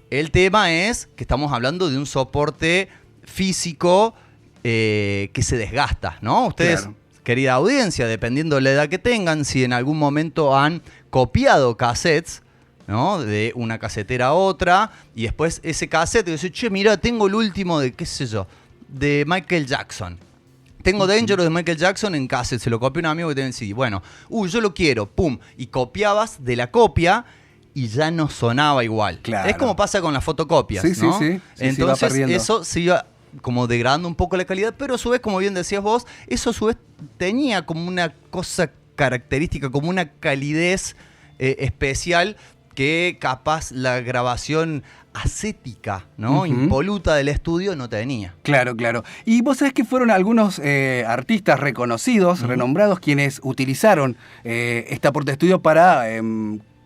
Speaker 3: El tema es que estamos hablando de un soporte físico que se desgasta, ¿no? Ustedes... Claro. Querida audiencia, dependiendo de la edad que tengan, si en algún momento han copiado cassettes, ¿no? De una casetera a otra, y después ese cassette, y dice, che, mira, tengo el último de, qué sé yo, de Michael Jackson. Tengo Dangerous de Michael Jackson en cassette, se lo copió un amigo que tiene el CD. Bueno, yo lo quiero, pum, y copiabas de la copia y ya no sonaba igual. Claro. Es como pasa con las fotocopias, ¿no? Sí. Entonces eso se iba como degradando un poco la calidad, pero a su vez, como bien decías vos, eso a su vez tenía como una cosa característica, como una calidez especial que capaz la grabación ascética, ¿no? Impoluta del estudio no tenía.
Speaker 2: Claro. Y vos sabés que fueron algunos artistas reconocidos, renombrados, quienes utilizaron esta portaestudio para...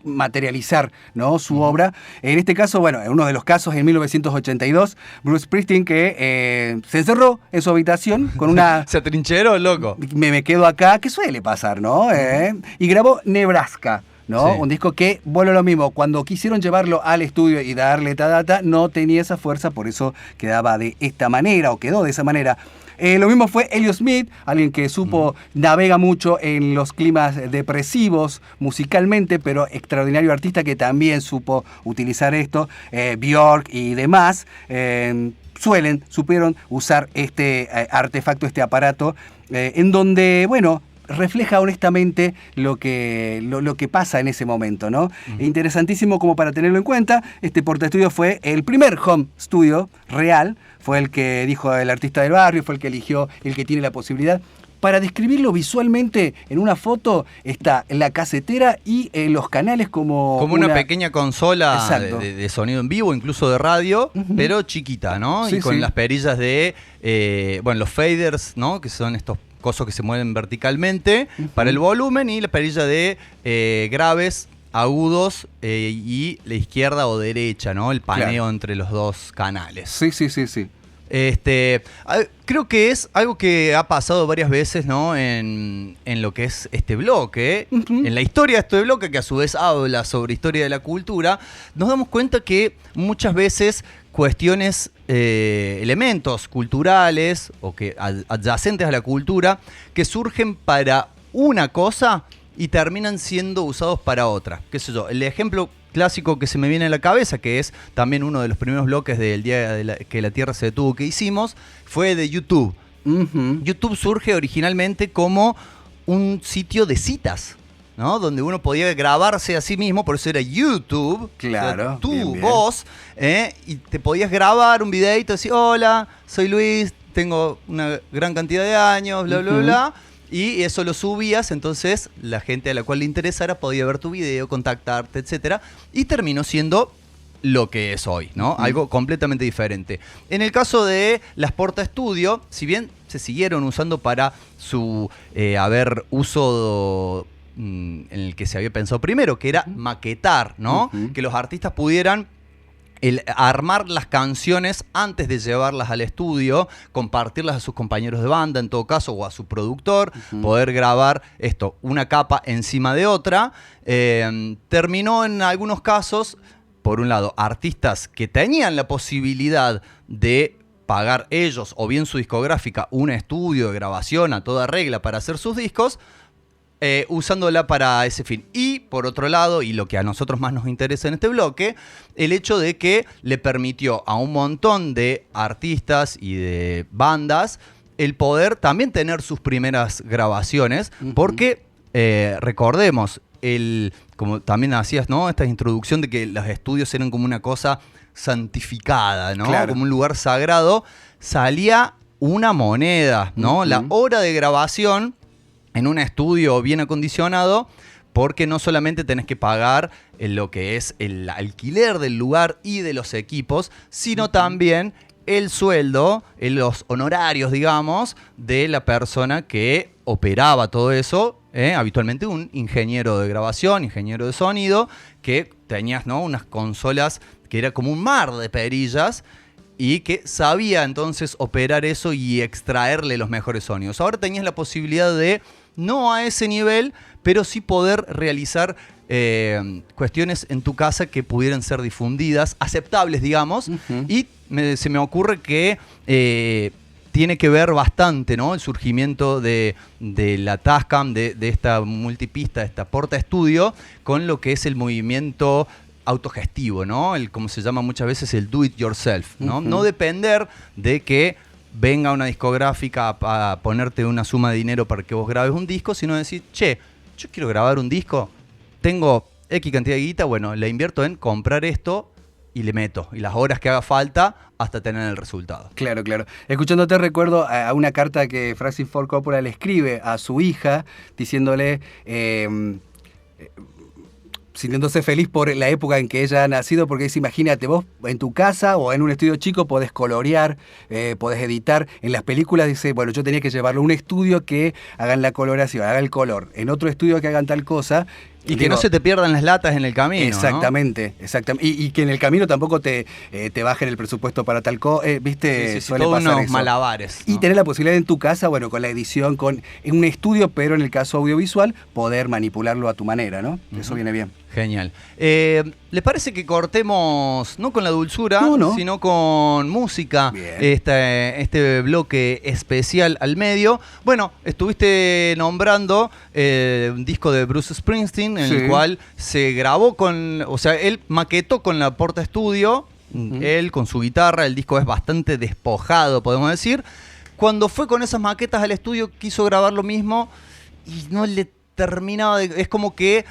Speaker 2: materializar, ¿no? Su obra. En este caso, bueno, en uno de los casos, en 1982, Bruce Springsteen que se encerró en su habitación con una...
Speaker 3: ¿Se atrincheró, loco?
Speaker 2: Me quedo acá, que suele pasar, ¿no? Y grabó Nebraska, ¿no? Sí. Un disco que, bueno, lo mismo, cuando quisieron llevarlo al estudio y darle data, no tenía esa fuerza, por eso quedaba de esta manera, o quedó de esa manera. Lo mismo fue Elliott Smith, alguien que navega mucho en los climas depresivos musicalmente, pero extraordinario artista que también supo utilizar esto. Björk y demás supieron usar este artefacto, este aparato, en donde, bueno, refleja honestamente lo que pasa en ese momento, ¿no? Interesantísimo como para tenerlo en cuenta. Este portaestudio fue el primer home studio real, fue el que dijo el artista del barrio, fue el que eligió, el que tiene la posibilidad. Para describirlo visualmente, en una foto está la casetera y los canales como
Speaker 3: una pequeña consola de sonido en vivo, incluso de radio, pero chiquita, ¿no? Sí, y con las perillas de, los faders, ¿no? Que son estos cosos que se mueven verticalmente para el volumen, y la perilla de graves, agudos y la izquierda o derecha, ¿no? El paneo entre los dos canales.
Speaker 2: Sí.
Speaker 3: Creo que es algo que ha pasado varias veces, ¿no? En lo que es este bloque, en la historia de este bloque, que a su vez habla sobre historia de la cultura. Nos damos cuenta que muchas veces cuestiones, elementos culturales o que adyacentes a la cultura que surgen para una cosa y terminan siendo usados para otra. ¿Qué sé yo? El ejemplo clásico que se me viene a la cabeza, que es también uno de los primeros bloques del día que la Tierra se detuvo que hicimos, fue de YouTube. Uh-huh. YouTube surge originalmente como un sitio de citas, ¿no? Donde uno podía grabarse a sí mismo, por eso era YouTube.
Speaker 2: Claro.
Speaker 3: Tu voz, y te podías grabar un videito y decir, hola, soy Luis, tengo una gran cantidad de años, bla, bla, bla. Y eso lo subías, entonces la gente a la cual le interesara podía ver tu video, contactarte, etcétera. Y terminó siendo lo que es hoy, ¿no? Algo completamente diferente. En el caso de las Porta Studio, si bien se siguieron usando para su uso en el que se había pensado primero, que era maquetar, ¿no? Que los artistas pudieran armar las canciones antes de llevarlas al estudio, compartirlas a sus compañeros de banda, en todo caso, o a su productor, poder grabar una capa encima de otra. Terminó en algunos casos, por un lado, artistas que tenían la posibilidad de pagar ellos o bien su discográfica un estudio de grabación a toda regla para hacer sus discos, usándola para ese fin. Y por otro lado, y lo que a nosotros más nos interesa en este bloque, el hecho de que le permitió a un montón de artistas y de bandas el poder también tener sus primeras grabaciones, porque recordemos, como también hacías, ¿no? Esta introducción de que los estudios eran como una cosa santificada, ¿no? Claro. Como un lugar sagrado. Salía una moneda, ¿no? La hora de grabación en un estudio bien acondicionado, porque no solamente tenés que pagar lo que es el alquiler del lugar y de los equipos, sino también el sueldo, los honorarios, digamos, de la persona que operaba todo eso, habitualmente un ingeniero de grabación, ingeniero de sonido, que tenías, ¿no? Unas consolas que era como un mar de perillas y que sabía entonces operar eso y extraerle los mejores sonidos. Ahora tenías la posibilidad de, no a ese nivel, pero sí poder realizar cuestiones en tu casa que pudieran ser difundidas, aceptables, digamos, y se me ocurre que tiene que ver bastante, ¿no? El surgimiento de la Tascam, de esta multipista, de esta Porta Studio, con lo que es el movimiento autogestivo, ¿no? Como se llama muchas veces el do it yourself, ¿no? No depender de que venga una discográfica a ponerte una suma de dinero para que vos grabes un disco, sino decir, che, yo quiero grabar un disco, tengo X cantidad de guita, bueno, le invierto en comprar esto y le meto, y las horas que haga falta hasta tener el resultado.
Speaker 2: Claro, claro. Escuchándote recuerdo a una carta que Francis Ford Coppola le escribe a su hija, diciéndole... sintiéndose feliz por la época en que ella ha nacido, porque dice, imagínate, vos en tu casa o en un estudio chico podés colorear, podés editar. En las películas dice, bueno, yo tenía que llevarlo a un estudio que hagan la coloración, haga el color, en otro estudio que hagan tal cosa.
Speaker 3: Y que no se te pierdan las latas en el camino.
Speaker 2: Exactamente, ¿no? Exactamente. Y que en el camino tampoco te bajen el presupuesto para tal cosa. ¿Viste?
Speaker 3: Sí, suele pasar unos
Speaker 2: eso.
Speaker 3: Malabares, ¿no?
Speaker 2: Y tener la posibilidad en tu casa, bueno, con la edición, en un estudio, pero en el caso audiovisual, poder manipularlo a tu manera, ¿no? Eso viene bien.
Speaker 3: Genial. ¿Les parece que cortemos, no con la dulzura, sino con música, este bloque especial al medio? Bueno, estuviste nombrando un disco de Bruce Springsteen, en el cual se grabó él maquetó con la Porta Studio, él con su guitarra, el disco es bastante despojado, podemos decir. Cuando fue con esas maquetas al estudio, quiso grabar lo mismo y no le terminaba es como que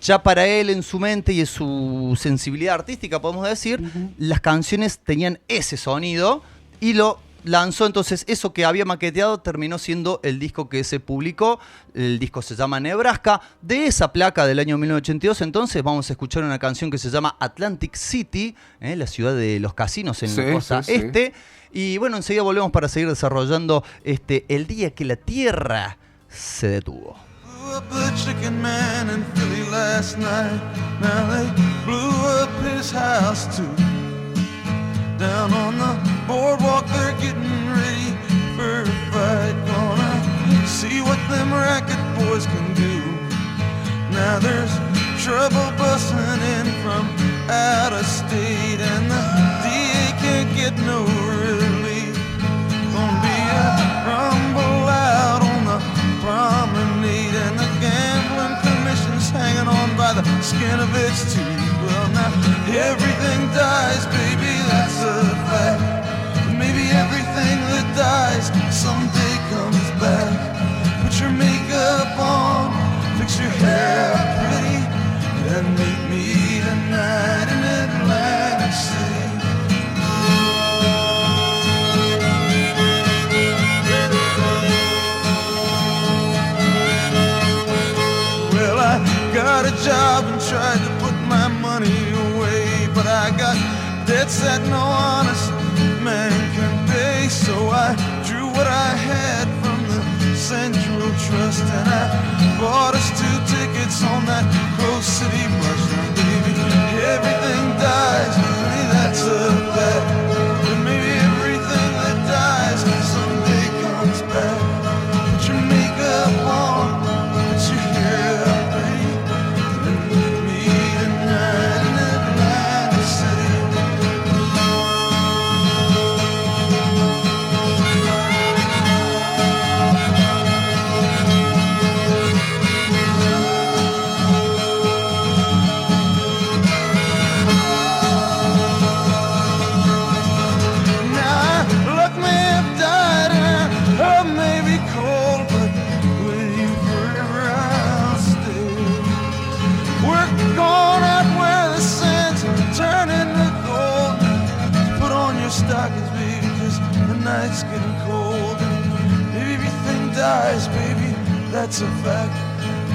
Speaker 3: ya para él, en su mente y en su sensibilidad artística, podemos decir, las canciones tenían ese sonido y lo lanzó. Entonces, eso que había maqueteado terminó siendo el disco que se publicó. El disco se llama Nebraska. De esa placa del año 1982, entonces, vamos a escuchar una canción que se llama Atlantic City, la ciudad de los casinos en la costa este. Y bueno, enseguida volvemos para seguir desarrollando el día que la Tierra se detuvo.
Speaker 10: Up the chicken man in Philly last night. Now they blew up his house too. Down on the boardwalk they're getting ready for a fight. Gonna see what them racket boys can do. Now there's trouble busting in from out of state, and the DA can't get no relief. Gonna be a rumble out on the promenade, and the gambling commission's hanging on by the skin of its teeth. Well, now everything dies, baby, that's a fact. Maybe everything that dies someday comes back. Put your makeup on, fix your hair pretty, and meet me tonight in Atlantic City. Well, I got a job and tried to put my money away, but I got debts that no honest man can pay. So I drew what I had from the Central Trust, and I bought us 2 tickets on that Coast City bus. Now, baby, everything dies, honey, that's a fact. But maybe everything that dies someday comes back. Put your makeup on, put your hair up pretty, and meet me tonight in Atlantic City. Stockings, baby, 'cause the night's getting cold, and maybe everything dies, baby, that's a fact.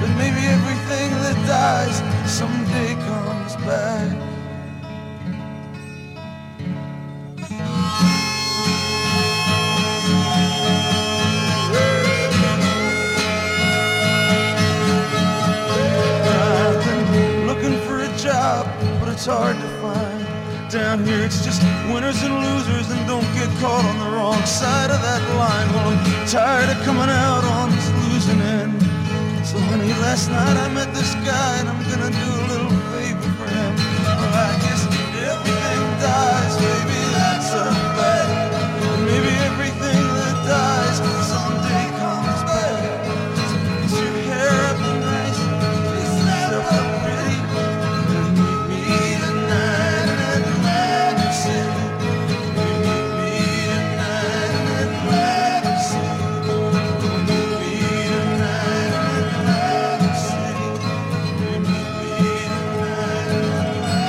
Speaker 10: But maybe everything that dies someday comes back. I've been looking for a job, but it's hard to find. Down here it's just winners and losers, and don't get caught on the wrong side of that line. Well, I'm tired of coming out on this losing end. So honey, last night I met this guy, and I'm gonna do a little favor for him. Well, I guess everything dies, baby, that's a fact. And maybe everything that dies someday comes back. So fix your hair up nice, fix yourself up pretty, and meet me tonight in Atlantic City. Meet me tonight in Atlantic City. Meet me tonight in Atlantic City. Meet me tonight in Atlantic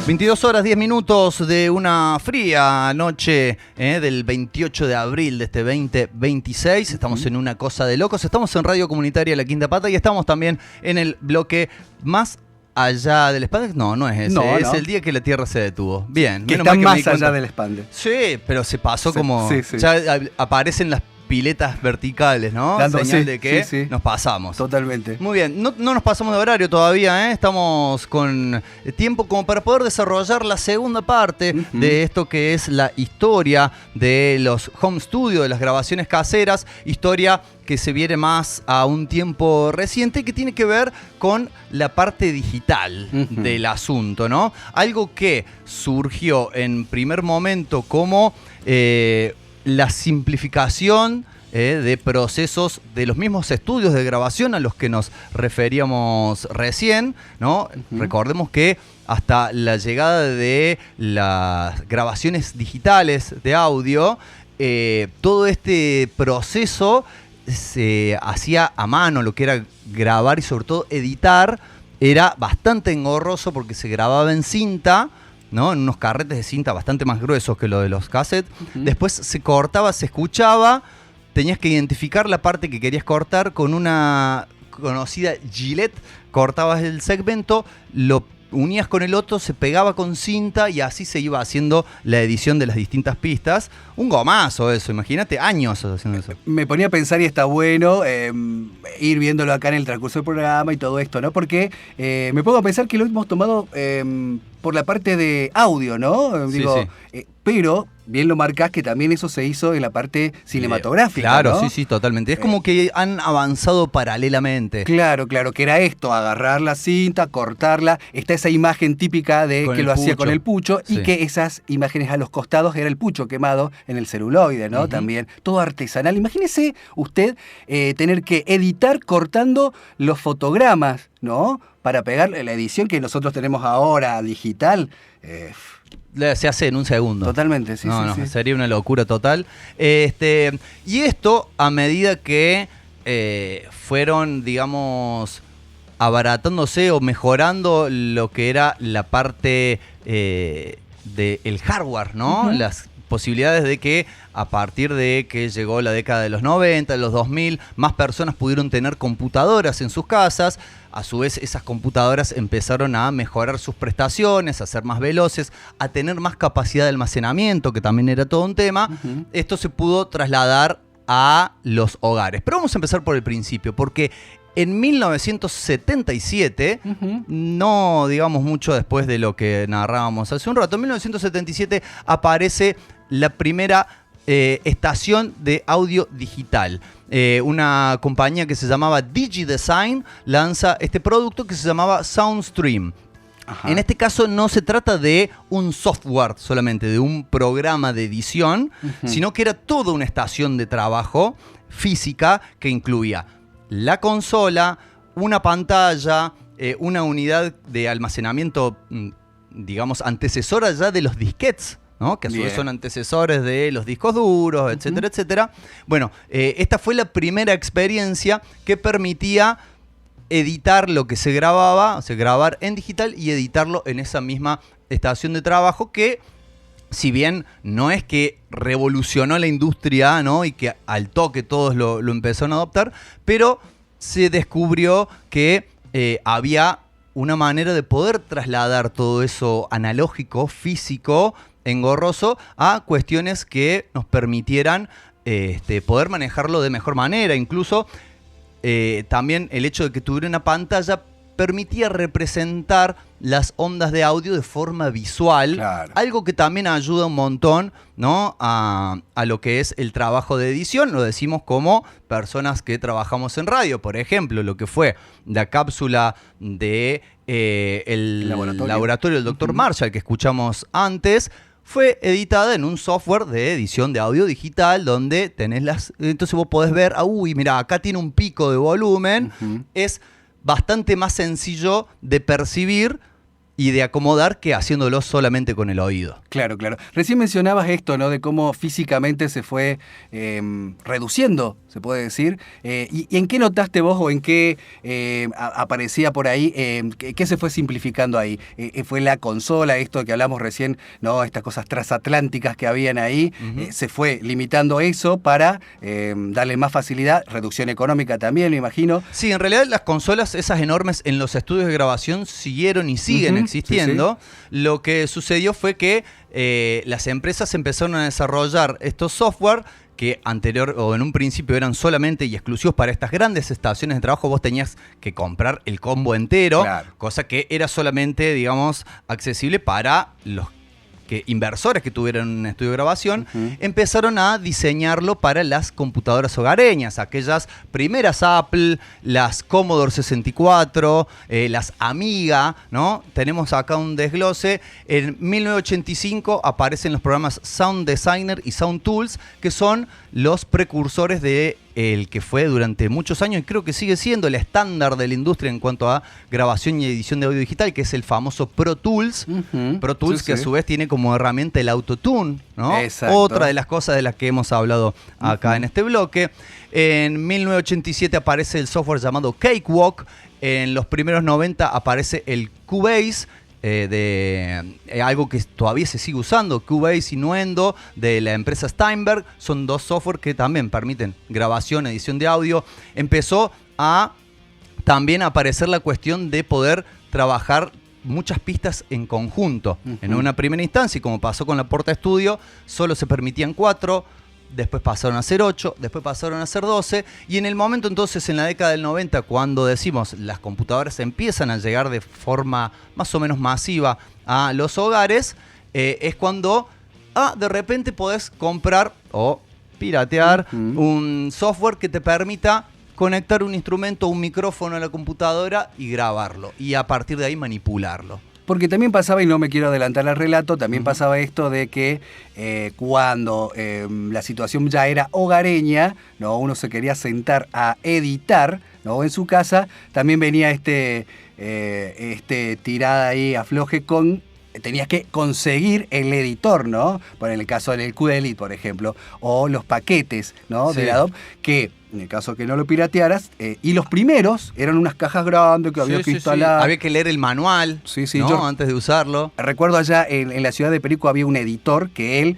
Speaker 3: ...22 horas 10 minutos de una fría noche del 28 de abril de este 2026. Estamos en una cosa de locos. Estamos en Radio Comunitaria La Quinta Pata y estamos también en el bloque más allá del Spande. No es ese.
Speaker 2: No,
Speaker 3: es
Speaker 2: no.
Speaker 3: el día que la Tierra se detuvo. Bien.
Speaker 2: Que
Speaker 3: menos
Speaker 2: está
Speaker 3: mal
Speaker 2: más
Speaker 3: me di cuenta.
Speaker 2: allá del Spande.
Speaker 3: Sí, pero se pasó
Speaker 2: Sí,
Speaker 3: como...
Speaker 2: sí, sí.
Speaker 3: Ya aparecen las piletas verticales, ¿no?
Speaker 2: Dando-
Speaker 3: Señal
Speaker 2: sí,
Speaker 3: de que
Speaker 2: sí, sí.
Speaker 3: nos pasamos.
Speaker 2: Totalmente.
Speaker 3: Muy bien, no nos pasamos de horario todavía, ¿eh? Estamos con tiempo como para poder desarrollar la segunda parte de esto que es la historia de los home studio, de las grabaciones caseras, historia que se viene más a un tiempo reciente que tiene que ver con la parte digital del asunto, ¿no? Algo que surgió en primer momento como la simplificación de procesos de los mismos estudios de grabación a los que nos referíamos recién, ¿no? Recordemos que hasta la llegada de las grabaciones digitales de audio, todo este proceso se hacía a mano, lo que era grabar y sobre todo editar, era bastante engorroso porque se grababa en cinta, ¿no? En unos carretes de cinta bastante más gruesos que lo de los cassettes. Después se cortaba, se escuchaba, tenías que identificar la parte que querías cortar con una conocida Gillette, cortabas el segmento, lo unías con el otro, se pegaba con cinta y así se iba haciendo la edición de las distintas pistas. Un gomazo eso, imagínate, años haciendo eso.
Speaker 2: Me ponía a pensar y está bueno ir viéndolo acá en el transcurso del programa y todo esto, ¿no? Porque me pongo a pensar que lo hemos tomado por la parte de audio, ¿no?
Speaker 3: Sí,
Speaker 2: Digo,
Speaker 3: sí.
Speaker 2: Pero bien lo marcás que también eso se hizo en la parte cinematográfica,
Speaker 3: Claro,
Speaker 2: ¿no?
Speaker 3: sí, sí, totalmente. Es como que han avanzado paralelamente.
Speaker 2: Claro, que era esto, agarrar la cinta, cortarla. Está esa imagen típica de
Speaker 3: Con
Speaker 2: que
Speaker 3: el
Speaker 2: lo hacía
Speaker 3: pucho.
Speaker 2: con el pucho
Speaker 3: Sí.
Speaker 2: y que esas imágenes a los costados era el pucho quemado en el celuloide, ¿no?
Speaker 3: Ujú.
Speaker 2: También, todo artesanal. Imagínese usted tener que editar cortando los fotogramas, ¿no? Para pegar la edición que nosotros tenemos ahora digital.
Speaker 3: Se hace en un segundo.
Speaker 2: Totalmente, sí,
Speaker 3: no,
Speaker 2: sí.
Speaker 3: sería una locura total. Y esto, a medida que fueron, digamos, abaratándose o mejorando lo que era la parte del hardware, ¿no?
Speaker 2: Uh-huh.
Speaker 3: Las posibilidades de que a partir de que llegó la década de los 90, de los 2000, más personas pudieron tener computadoras en sus casas. A su vez, esas computadoras empezaron a mejorar sus prestaciones, a ser más veloces, a tener más capacidad de almacenamiento, que también era todo un tema.
Speaker 2: Uh-huh.
Speaker 3: Esto se pudo trasladar a los hogares. Pero vamos a empezar por el principio, porque en 1977,
Speaker 2: Uh-huh.
Speaker 3: no digamos mucho después de lo que narrábamos hace un rato, en 1977 aparece la primera estación de audio digital. Una compañía que se llamaba DigiDesign lanza este producto que se llamaba SoundStream.
Speaker 2: Ajá.
Speaker 3: En este caso no se trata de un software solamente, de un programa de edición,
Speaker 2: Uh-huh.
Speaker 3: sino que era toda una estación de trabajo física que incluía la consola, una pantalla, una unidad de almacenamiento, digamos, antecesora ya de los disquetes, ¿no? Que a su vez son antecesores de los discos duros, etcétera, etcétera. Bueno, esta fue la primera experiencia que permitía editar lo que se grababa, o sea, grabar en digital y editarlo en esa misma estación de trabajo que, si bien no es que revolucionó la industria, ¿no? Y que al toque todos lo empezaron a adoptar, pero se descubrió que había una manera de poder trasladar todo eso analógico, físico, engorroso, a cuestiones que nos permitieran poder manejarlo de mejor manera. Incluso también el hecho de que tuviera una pantalla permitía representar las ondas de audio de forma visual,
Speaker 2: Claro.
Speaker 3: algo que también ayuda un montón, ¿no? a lo que es el trabajo de edición. Lo decimos como personas que trabajamos en radio. Por ejemplo, lo que fue la cápsula de el laboratorio del Dr. Marshall que escuchamos antes, fue editada en un software de edición de audio digital donde tenés entonces vos podés ver, mira, acá tiene un pico de volumen.
Speaker 2: Uh-huh.
Speaker 3: Es bastante más sencillo de percibir y de acomodar que haciéndolo solamente con el oído.
Speaker 2: Claro. Recién mencionabas esto, ¿no? De cómo físicamente se fue reduciendo, se puede decir. ¿Y en qué notaste vos o en qué aparecía por ahí? ¿Qué se fue simplificando ahí? ¿Fue la consola, esto que hablamos recién, ¿no? Estas cosas transatlánticas que habían ahí.
Speaker 3: Uh-huh.
Speaker 2: Se fue limitando eso para darle más facilidad, reducción económica también, me imagino.
Speaker 3: Sí, en realidad las consolas, esas enormes en los estudios de grabación, siguieron y siguen
Speaker 2: Uh-huh.
Speaker 3: existiendo.
Speaker 2: Sí.
Speaker 3: Lo que sucedió fue que las empresas empezaron a desarrollar estos software que en un principio eran solamente y exclusivos para estas grandes estaciones de trabajo. Vos tenías que comprar el combo entero,
Speaker 2: Claro.
Speaker 3: cosa que era solamente, digamos, accesible para los inversores que tuvieran un estudio de grabación.
Speaker 2: Uh-huh.
Speaker 3: Empezaron a diseñarlo para las computadoras hogareñas, aquellas primeras Apple, las Commodore 64, las Amiga, ¿no? Tenemos acá un desglose. En 1985 aparecen los programas Sound Designer y Sound Tools, que son los precursores de el que fue durante muchos años y creo que sigue siendo el estándar de la industria en cuanto a grabación y edición de audio digital, que es el famoso Pro Tools.
Speaker 2: Uh-huh.
Speaker 3: Pro Tools,
Speaker 2: Sí,
Speaker 3: que a
Speaker 2: sí.
Speaker 3: su vez tiene como herramienta el autotune, ¿no?
Speaker 2: Exacto.
Speaker 3: Otra de las cosas de las que hemos hablado acá en este bloque. En 1987 aparece el software llamado Cakewalk. En los primeros 90 aparece el Cubase. de algo que todavía se sigue usando, Cubase y Nuendo de la empresa Steinberg. Son dos software que también permiten grabación, edición de audio. Empezó a también aparecer la cuestión de poder trabajar muchas pistas en conjunto. En una primera instancia, y como pasó con la Porta Studio, solo se permitían 4, después pasaron a ser 8, después pasaron a ser 12, y en el momento entonces, en la década del 90, cuando decimos las computadoras empiezan a llegar de forma más o menos masiva a los hogares, es cuando de repente podés comprar o piratear un software que te permita conectar un instrumento, un micrófono a la computadora y grabarlo. Y a partir de ahí manipularlo.
Speaker 2: Porque también pasaba, y no me quiero adelantar al relato, también pasaba esto de que cuando la situación ya era hogareña, ¿no? Uno se quería sentar a editar, ¿no? En su casa, también venía este tirada ahí afloje con... Tenías que conseguir el editor, ¿no? Por en el caso del QEdit, por ejemplo, o los paquetes, ¿no?
Speaker 3: Sí.
Speaker 2: De Adobe, que en el caso que no lo piratearas, y los primeros eran unas cajas grandes que había que instalar.
Speaker 3: Había que leer el manual, ¿no?
Speaker 2: Yo
Speaker 3: antes de usarlo.
Speaker 2: Recuerdo allá en la ciudad de Perico había un editor que él,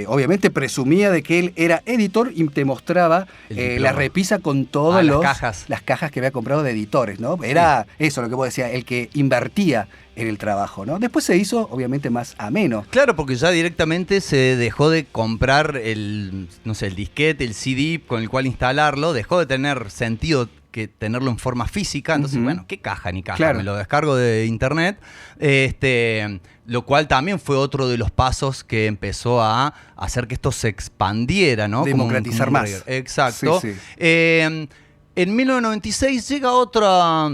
Speaker 2: obviamente, presumía de que él era editor y te mostraba la repisa con todas las cajas que había comprado de editores, ¿no? Era eso lo que vos decías, el que invertía en el trabajo, ¿no? Después se hizo, obviamente, más ameno.
Speaker 3: Claro, porque ya directamente se dejó de comprar el disquete, el CD con el cual instalarlo, dejó de tener sentido que tenerlo en forma física, entonces, bueno, ¿qué caja ni caja? Claro. Me lo descargo de internet, lo cual también fue otro de los pasos que empezó a hacer que esto se expandiera, ¿no?
Speaker 2: Democratizar más.
Speaker 3: Exacto. Sí. En 1996 llega otra...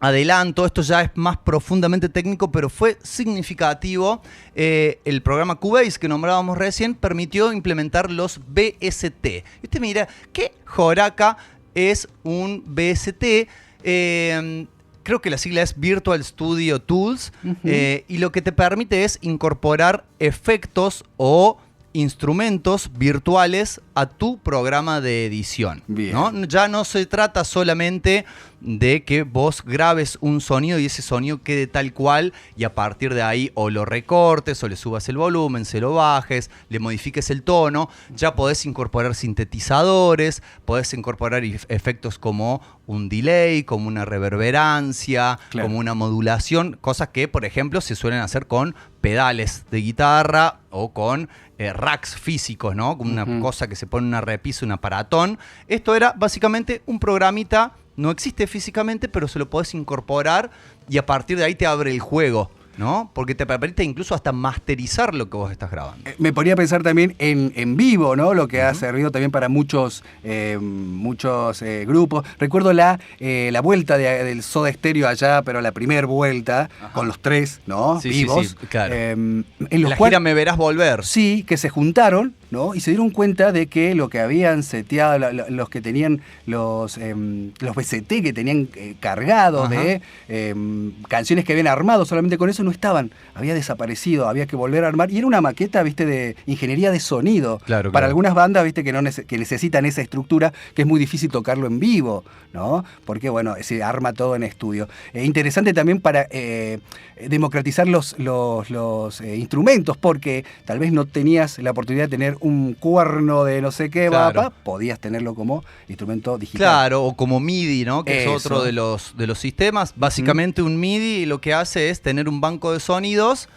Speaker 3: adelanto, esto ya es más profundamente técnico, pero fue significativo. El programa Cubase que nombrábamos recién permitió implementar los VST. Y usted mira, ¿qué joraca es un VST? Creo que la sigla es Virtual Studio Tools, y lo que te permite es incorporar efectos o instrumentos virtuales a tu programa de edición, ¿no? Ya no se trata solamente de que vos grabes un sonido y ese sonido quede tal cual y a partir de ahí o lo recortes o le subas el volumen, se lo bajes, le modifiques el tono. Ya podés incorporar sintetizadores, podés incorporar efectos como un delay, como una reverberancia, como una modulación, cosas que, por ejemplo, se suelen hacer con pedales de guitarra o con racks físicos, ¿no? Como una cosa que se pone en una repisa, un aparatón. Esto era básicamente un programita, no existe físicamente, pero se lo podés incorporar y a partir de ahí te abre el juego, ¿no? Porque te permite incluso hasta masterizar lo que vos estás grabando.
Speaker 2: Me ponía a pensar también en vivo, ¿no? Lo que ha servido también para muchos grupos. Recuerdo la vuelta del Soda Stereo allá, pero la primera vuelta, con los tres, ¿no? Vivos.
Speaker 3: Sí, claro.
Speaker 2: En los
Speaker 3: la gira Me Verás Volver.
Speaker 2: Sí, que se juntaron, ¿no? Y se dieron cuenta de que lo que habían seteado, los que tenían los VST que tenían cargados de canciones que habían armado, solamente con eso no estaban, había desaparecido, había que volver a armar, y era una maqueta, viste, de ingeniería de sonido. Para algunas bandas, viste, que necesitan esa estructura, que es muy difícil tocarlo en vivo, ¿no? Porque, bueno, se arma todo en estudio. Interesante también para democratizar los instrumentos, porque tal vez no tenías la oportunidad de tener un cuerno de no sé qué, podías tenerlo como instrumento digital.
Speaker 3: Claro, o como MIDI, ¿no? Que es otro de los sistemas. Básicamente un MIDI lo que hace es tener un banco de sonidos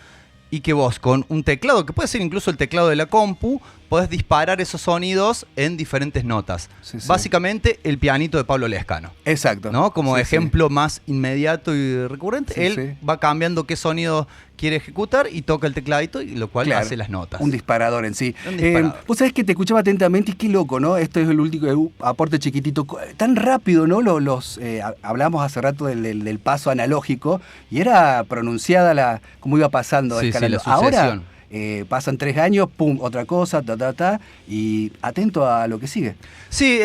Speaker 3: y que vos con un teclado, que puede ser incluso el teclado de la compu, podés disparar esos sonidos en diferentes notas. Básicamente el pianito de Pablo Lescano.
Speaker 2: Exacto.
Speaker 3: ¿No? Como ejemplo más inmediato y recurrente. Él va cambiando qué sonido quiere ejecutar y toca el tecladito, y lo cual hace las notas.
Speaker 2: Un disparador en sí. Vos sabés que te escuchaba atentamente y qué loco, ¿no? Esto es el último aporte chiquitito. Tan rápido, ¿no? Hablamos hace rato del paso analógico y era pronunciada cómo iba pasando.
Speaker 3: La sucesión.
Speaker 2: Ahora pasan 3 años, pum, otra cosa, y atento a lo que sigue.
Speaker 3: Sí,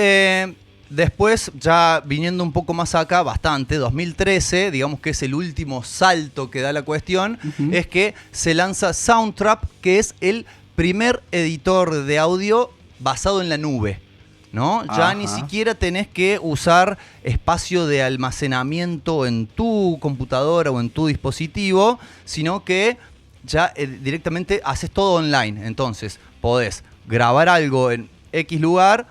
Speaker 3: después, ya viniendo un poco más acá, bastante, 2013, digamos que es el último salto que da la cuestión, es que se lanza Soundtrap, que es el primer editor de audio basado en la nube. ¿no? Ya
Speaker 2: Ajá.
Speaker 3: ni siquiera tenés que usar espacio de almacenamiento en tu computadora o en tu dispositivo, sino que ya directamente haces todo online. Entonces, podés grabar algo en X lugar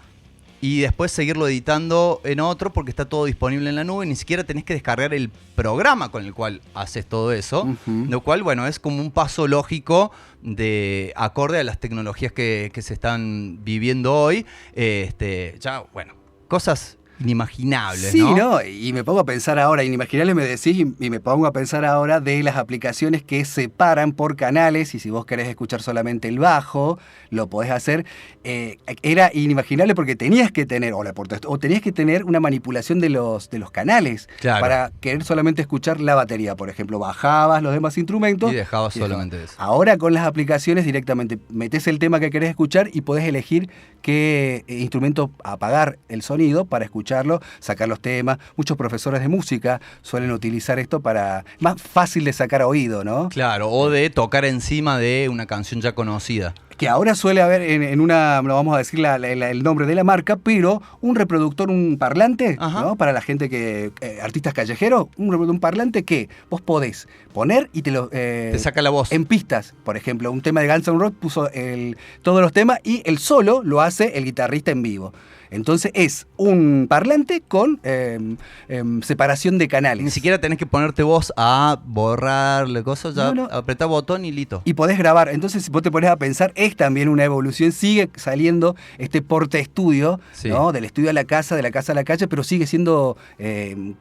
Speaker 3: y después seguirlo editando en otro porque está todo disponible en la nube. Ni siquiera tenés que descargar el programa con el cual haces todo eso. Lo cual, bueno, es como un paso lógico de acorde a las tecnologías que se están viviendo hoy. Ya, bueno, cosas inimaginables,
Speaker 2: Sí,
Speaker 3: ¿no?
Speaker 2: ¿no? Y me pongo a pensar ahora, inimaginables me decís, y me pongo a pensar ahora de las aplicaciones que separan por canales, y si vos querés escuchar solamente el bajo, lo podés hacer. Era inimaginable porque tenías que tener, o tenías que tener una manipulación de los canales,
Speaker 3: Claro.
Speaker 2: para querer solamente escuchar la batería, por ejemplo. Bajabas los demás instrumentos.
Speaker 3: Y dejabas solamente eso.
Speaker 2: Ahora con las aplicaciones directamente metés el tema que querés escuchar y podés elegir qué instrumento apagar el sonido para escucharlo, sacar los temas. Muchos profesores de música suelen utilizar esto para... más fácil de sacar a oído, ¿no?
Speaker 3: Claro, o de tocar encima de una canción ya conocida.
Speaker 2: Que ahora suele haber en una, no vamos a decir el nombre de la marca, pero un reproductor, un parlante, ¿no? Para la gente que, artistas callejeros, un parlante que vos podés poner y te lo...
Speaker 3: Te saca la voz.
Speaker 2: En pistas, por ejemplo, un tema de Guns N' Roses puso todos los temas y el solo lo hace el guitarrista en vivo. Entonces es un parlante con separación de canales.
Speaker 3: Ni siquiera tenés que ponerte vos a borrarle cosas, ya apretá botón y listo.
Speaker 2: Y podés grabar. Entonces, si vos te pones a pensar, es también una evolución. Sigue saliendo este porte estudio,
Speaker 3: Sí.
Speaker 2: ¿no? Del estudio a la casa, de la casa a la calle, pero sigue siendo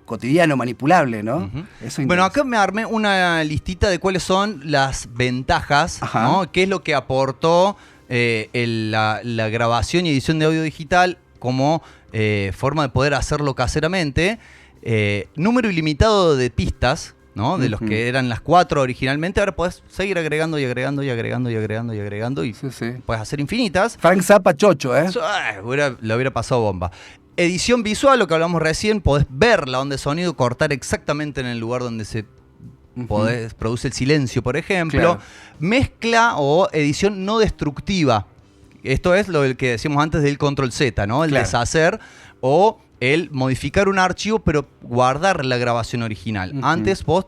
Speaker 2: cotidiano, manipulable, ¿no? Eso
Speaker 3: Bueno, acá me armé una listita de cuáles son las ventajas, ¿no? ¿Qué es lo que aportó la grabación y edición de audio digital como forma de poder hacerlo caseramente? Número ilimitado de pistas, ¿no? De los que eran las 4 originalmente, ahora podés seguir agregando y agregando y agregando y agregando y agregando y podés hacer infinitas.
Speaker 2: Frank Zappa chocho, ¿eh?
Speaker 3: Le hubiera pasado bomba. Edición visual, lo que hablamos recién, podés ver la onda de sonido, cortar exactamente en el lugar donde se produce el silencio, por ejemplo.
Speaker 2: Claro.
Speaker 3: Mezcla o edición no destructiva. Esto es lo que decíamos antes del control Z, ¿no? El deshacer o el modificar un archivo, pero guardar la grabación original. Antes vos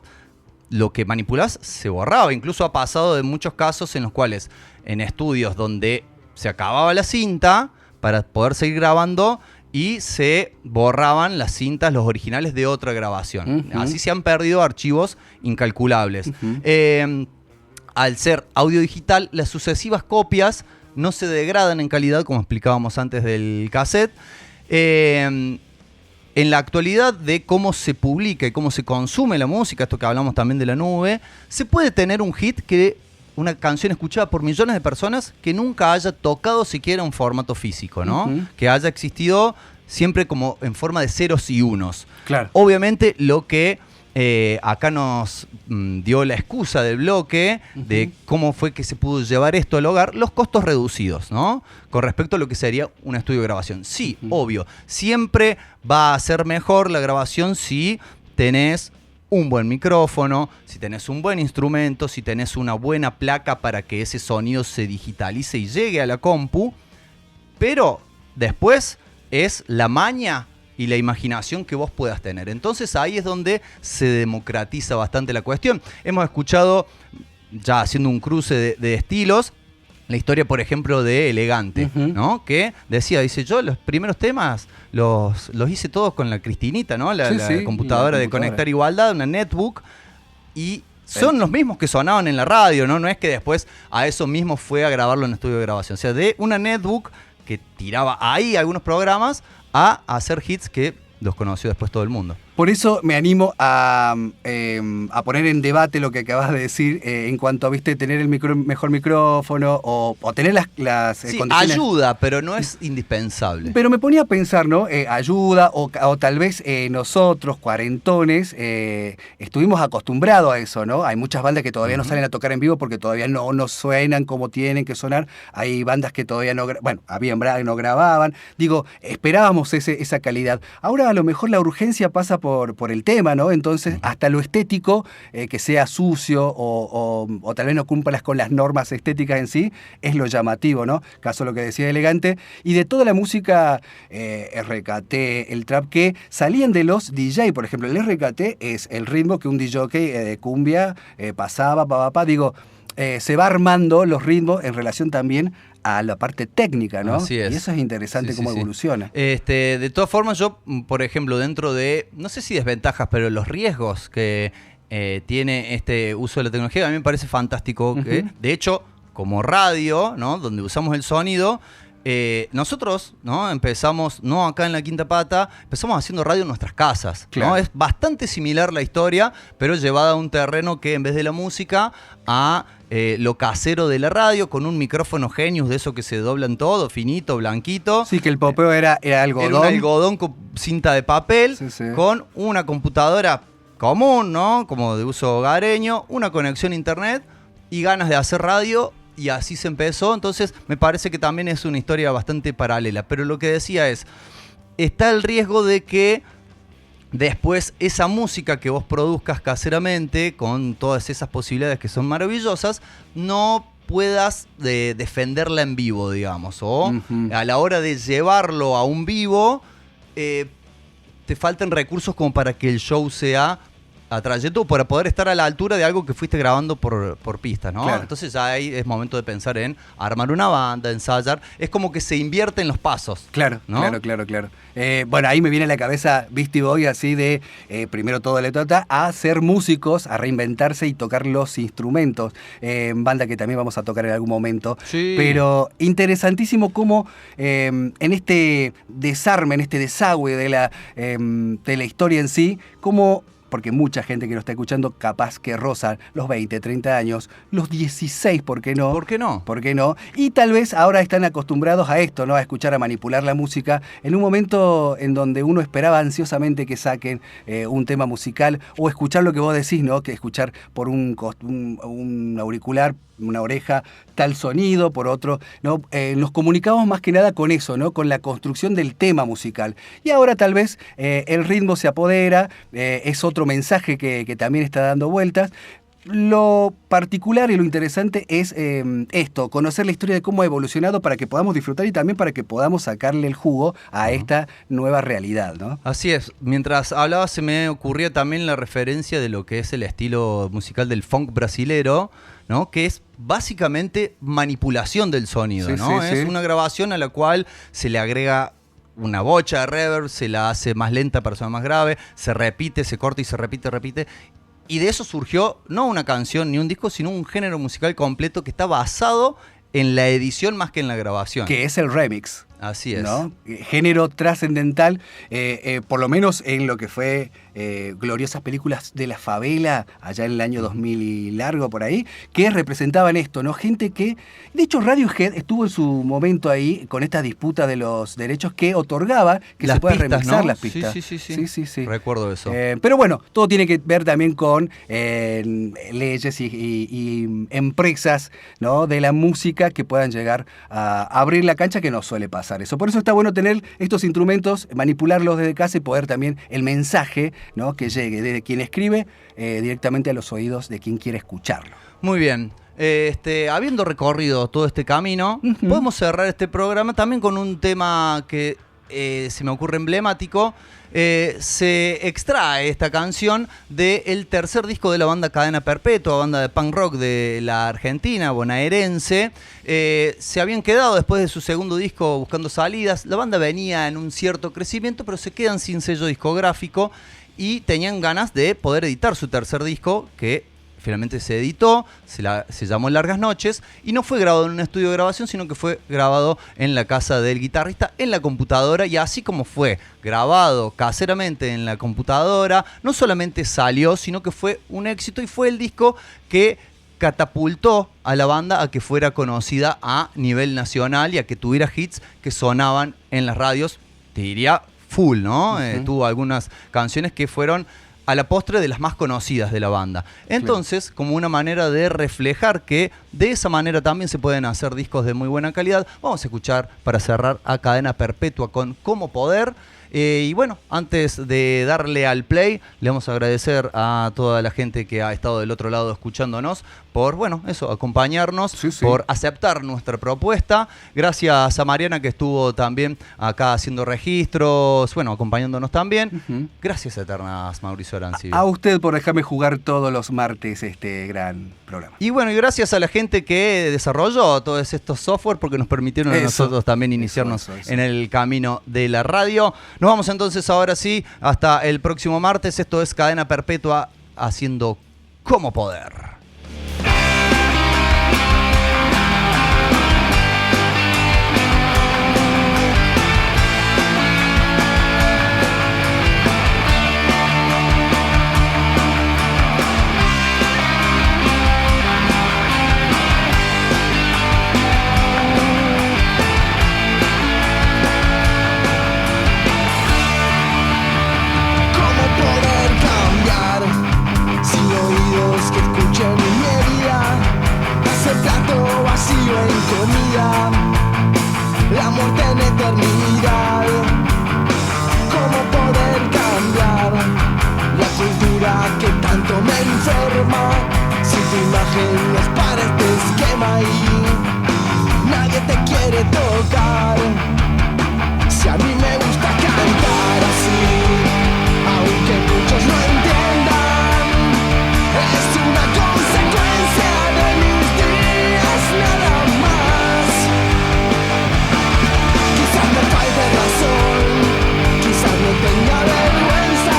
Speaker 3: lo que manipulás se borraba. Incluso ha pasado de muchos casos en los cuales en estudios donde se acababa la cinta para poder seguir grabando y se borraban las cintas, los originales de otra grabación. Así se han perdido archivos incalculables. Al ser audio digital, las sucesivas copias no se degradan en calidad, como explicábamos antes del cassette. En la actualidad de cómo se publica y cómo se consume la música, esto que hablamos también de la nube, se puede tener un hit una canción escuchada por millones de personas que nunca haya tocado siquiera un formato físico, ¿no? Que haya existido siempre como en forma de ceros y unos.
Speaker 2: Claro.
Speaker 3: Obviamente lo que acá nos dio la excusa del bloque de cómo fue que se pudo llevar esto al hogar, los costos reducidos, ¿no? Con respecto a lo que sería un estudio de grabación. Sí, obvio, siempre va a ser mejor la grabación si tenés un buen micrófono, si tenés un buen instrumento, si tenés una buena placa para que ese sonido se digitalice y llegue a la compu, pero después es la maña y la imaginación que vos puedas tener. Entonces ahí es donde se democratiza bastante la cuestión. Hemos escuchado, ya haciendo un cruce de estilos, la historia, por ejemplo, de Elegante, ¿no? Que dice, yo los primeros temas los hice todos con la Cristinita, ¿no? La computadora de Conectar Igualdad, una netbook, y son los mismos que sonaban en la radio, ¿no? No es que después a eso mismo fue a grabarlo en estudio de grabación. O sea, de una netbook que tiraba ahí algunos programas a hacer hits que los conoció después todo el mundo.
Speaker 2: Por eso me animo a poner en debate lo que acabas de decir en cuanto a, viste, tener el mejor micrófono o tener las
Speaker 3: sí,
Speaker 2: condiciones.
Speaker 3: Ayuda, pero no es indispensable.
Speaker 2: Pero me ponía a pensar, ¿no? Ayuda o tal vez nosotros, cuarentones, estuvimos acostumbrados a eso, ¿no? Hay muchas bandas que todavía no salen a tocar en vivo porque todavía no suenan como tienen que sonar. Hay bandas que todavía no grababan. Digo, esperábamos esa calidad. Ahora a lo mejor la urgencia pasa por el tema, ¿no? Entonces, hasta lo estético, que sea sucio o tal vez no cumpla con las normas estéticas en sí, es lo llamativo, ¿no? Caso lo que decía Elegante. Y de toda la música RKT, el trap, que salían de los DJ, por ejemplo, el RKT es el ritmo que un DJ de cumbia pasaba, digo, se va armando los ritmos en relación también a la parte técnica, ¿no?
Speaker 11: Así es.
Speaker 2: Y eso es interesante, cómo evoluciona.
Speaker 11: De todas formas, yo, por ejemplo, dentro de, no sé si desventajas, pero los riesgos que tiene este uso de la tecnología, a mí me parece fantástico. Que, de hecho, como radio, ¿no? Donde usamos el sonido, nosotros, ¿no? Empezamos, no acá en La Quinta Pata, empezamos haciendo radio en nuestras casas, ¿no?
Speaker 2: Claro.
Speaker 11: Es bastante similar la historia, pero llevada a un terreno que en vez de la música, a lo casero de la radio, con un micrófono Genius de eso que se doblan todo, finito, blanquito.
Speaker 2: Sí, que el popeo era algodón.
Speaker 11: Era un algodón con cinta de papel, con una computadora común, ¿no? Como de uso hogareño, una conexión a internet y ganas de hacer radio. Y así se empezó, entonces me parece que también es una historia bastante paralela. Pero lo que decía es, está el riesgo de que después esa música que vos produzcas caseramente, con todas esas posibilidades que son maravillosas, no puedas defenderla en vivo, digamos. O a la hora de llevarlo a un vivo, te faltan recursos como para que el show sea atrayente, para poder estar a la altura de algo que fuiste grabando por pistas, ¿no?
Speaker 2: Claro.
Speaker 11: Entonces ya ahí es momento de pensar en armar una banda, ensayar. Es como que se invierte en los pasos.
Speaker 2: Claro,
Speaker 11: ¿no?
Speaker 2: claro. Bueno, ahí me viene a la cabeza Beastie Boy, así de primero todo le trata a ser músicos, a reinventarse y tocar los instrumentos. Banda que también vamos a tocar en algún momento.
Speaker 11: Sí.
Speaker 2: Pero interesantísimo cómo en este desarme, en este desagüe de la historia en sí, cómo, porque mucha gente que nos está escuchando capaz que rozan los 20, 30 años, los 16, ¿por qué no?
Speaker 11: ¿Por qué no?
Speaker 2: ¿Por qué no? Y tal vez ahora están acostumbrados a esto, ¿no? A escuchar, a manipular la música en un momento en donde uno esperaba ansiosamente que saquen un tema musical o escuchar lo que vos decís, ¿no? Que escuchar por un auricular, una oreja, tal sonido, por otro, ¿no? Nos comunicamos más que nada con eso, ¿no? Con la construcción del tema musical. Y ahora tal vez el ritmo se apodera, es otro mensaje que también está dando vueltas. Lo particular y lo interesante es esto, conocer la historia de cómo ha evolucionado para que podamos disfrutar y también para que podamos sacarle el jugo a esta nueva realidad, ¿no?
Speaker 11: Así es. Mientras hablaba se me ocurría también la referencia de lo que es el estilo musical del funk brasilero, ¿no? Que es básicamente manipulación del sonido,
Speaker 2: Sí,
Speaker 11: ¿no?
Speaker 2: sí,
Speaker 11: Es
Speaker 2: sí.
Speaker 11: una grabación a la cual se le agrega una bocha de reverb, se la hace más lenta para sonar más grave, se repite, se corta y se repite. Y de eso surgió no una canción ni un disco, sino un género musical completo que está basado en la edición más que en la grabación.
Speaker 2: Que es el remix.
Speaker 11: Así es.
Speaker 2: ¿No? Género trascendental, por lo menos en lo que fue gloriosas películas de la favela, allá en el año 2000 y largo por ahí, que representaban esto, ¿no? Gente que, de hecho Radiohead estuvo en su momento ahí con esta disputa de los derechos que otorgaba que
Speaker 11: Las
Speaker 2: se puedan
Speaker 11: pistas,
Speaker 2: remixar
Speaker 11: ¿no?
Speaker 2: las pistas.
Speaker 11: Sí. Recuerdo eso.
Speaker 2: Pero bueno, todo tiene que ver también con leyes y empresas, ¿no? De la música que puedan llegar a abrir la cancha, que no suele pasar eso. Por eso está bueno tener estos instrumentos, manipularlos desde casa y poder también el mensaje, ¿no? Que llegue desde quien escribe directamente a los oídos de quien quiere escucharlo.
Speaker 11: Muy bien. Habiendo recorrido todo este camino, podemos cerrar este programa también con un tema que se me ocurre emblemático. Se extrae esta canción del tercer disco de la banda Cadena Perpetua, banda de punk rock de la Argentina, bonaerense. Se habían quedado después de su segundo disco buscando salidas. La banda venía en un cierto crecimiento, pero se quedan sin sello discográfico y tenían ganas de poder editar su tercer disco, que finalmente se editó, se llamó Largas Noches, y no fue grabado en un estudio de grabación, sino que fue grabado en la casa del guitarrista, en la computadora, y así como fue grabado caseramente en la computadora, no solamente salió, sino que fue un éxito y fue el disco que catapultó a la banda a que fuera conocida a nivel nacional y a que tuviera hits que sonaban en las radios, te diría full, ¿no? Tuvo algunas canciones que fueron a la postre de las más conocidas de la banda. Entonces, como una manera de reflejar que de esa manera también se pueden hacer discos de muy buena calidad, vamos a escuchar para cerrar a Cadena Perpetua con Cómo Poder. Y bueno, antes de darle al play, le vamos a agradecer a toda la gente que ha estado del otro lado escuchándonos por, bueno, eso, acompañarnos, por aceptar nuestra propuesta. Gracias a Mariana que estuvo también acá haciendo registros, bueno, acompañándonos también. Gracias eternas, Mauricio Arancibia.
Speaker 2: A usted por dejarme jugar todos los martes este gran programa.
Speaker 11: Y bueno, y gracias a la gente que desarrolló todos estos software porque nos permitieron a nosotros también iniciarnos en el camino de la radio. Nos vamos entonces ahora sí hasta el próximo martes. Esto es Cadena Perpetua haciendo Como Poder.
Speaker 12: En comida, la muerte en eternidad. ¿Cómo poder cambiar la cultura que tanto me enferma? Si tu imagen no es para este esquema y nadie te quiere tocar. Si a mí me gusta cantar así, aunque muchos no entiendan, es una consecuencia de mis días nada más. Quizás me falte razón, quizás no tenga vergüenza.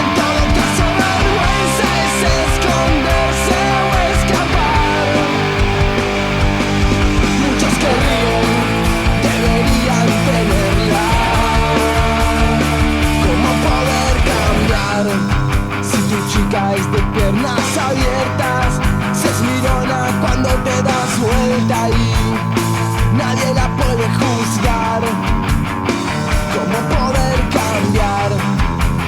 Speaker 12: En todo caso vergüenza es esconderse o escapar. Muchos que ríen deberían tenerla. ¿Cómo poder cambiar si tu chica es de piernas abiertas? Si es mirona cuando te das vuelta y nadie la puede juzgar. ¿Cómo poder cambiar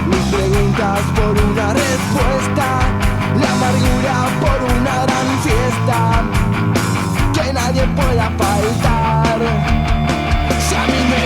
Speaker 12: mis preguntas por una respuesta? La amargura por una gran fiesta que nadie pueda faltar. Si a mí me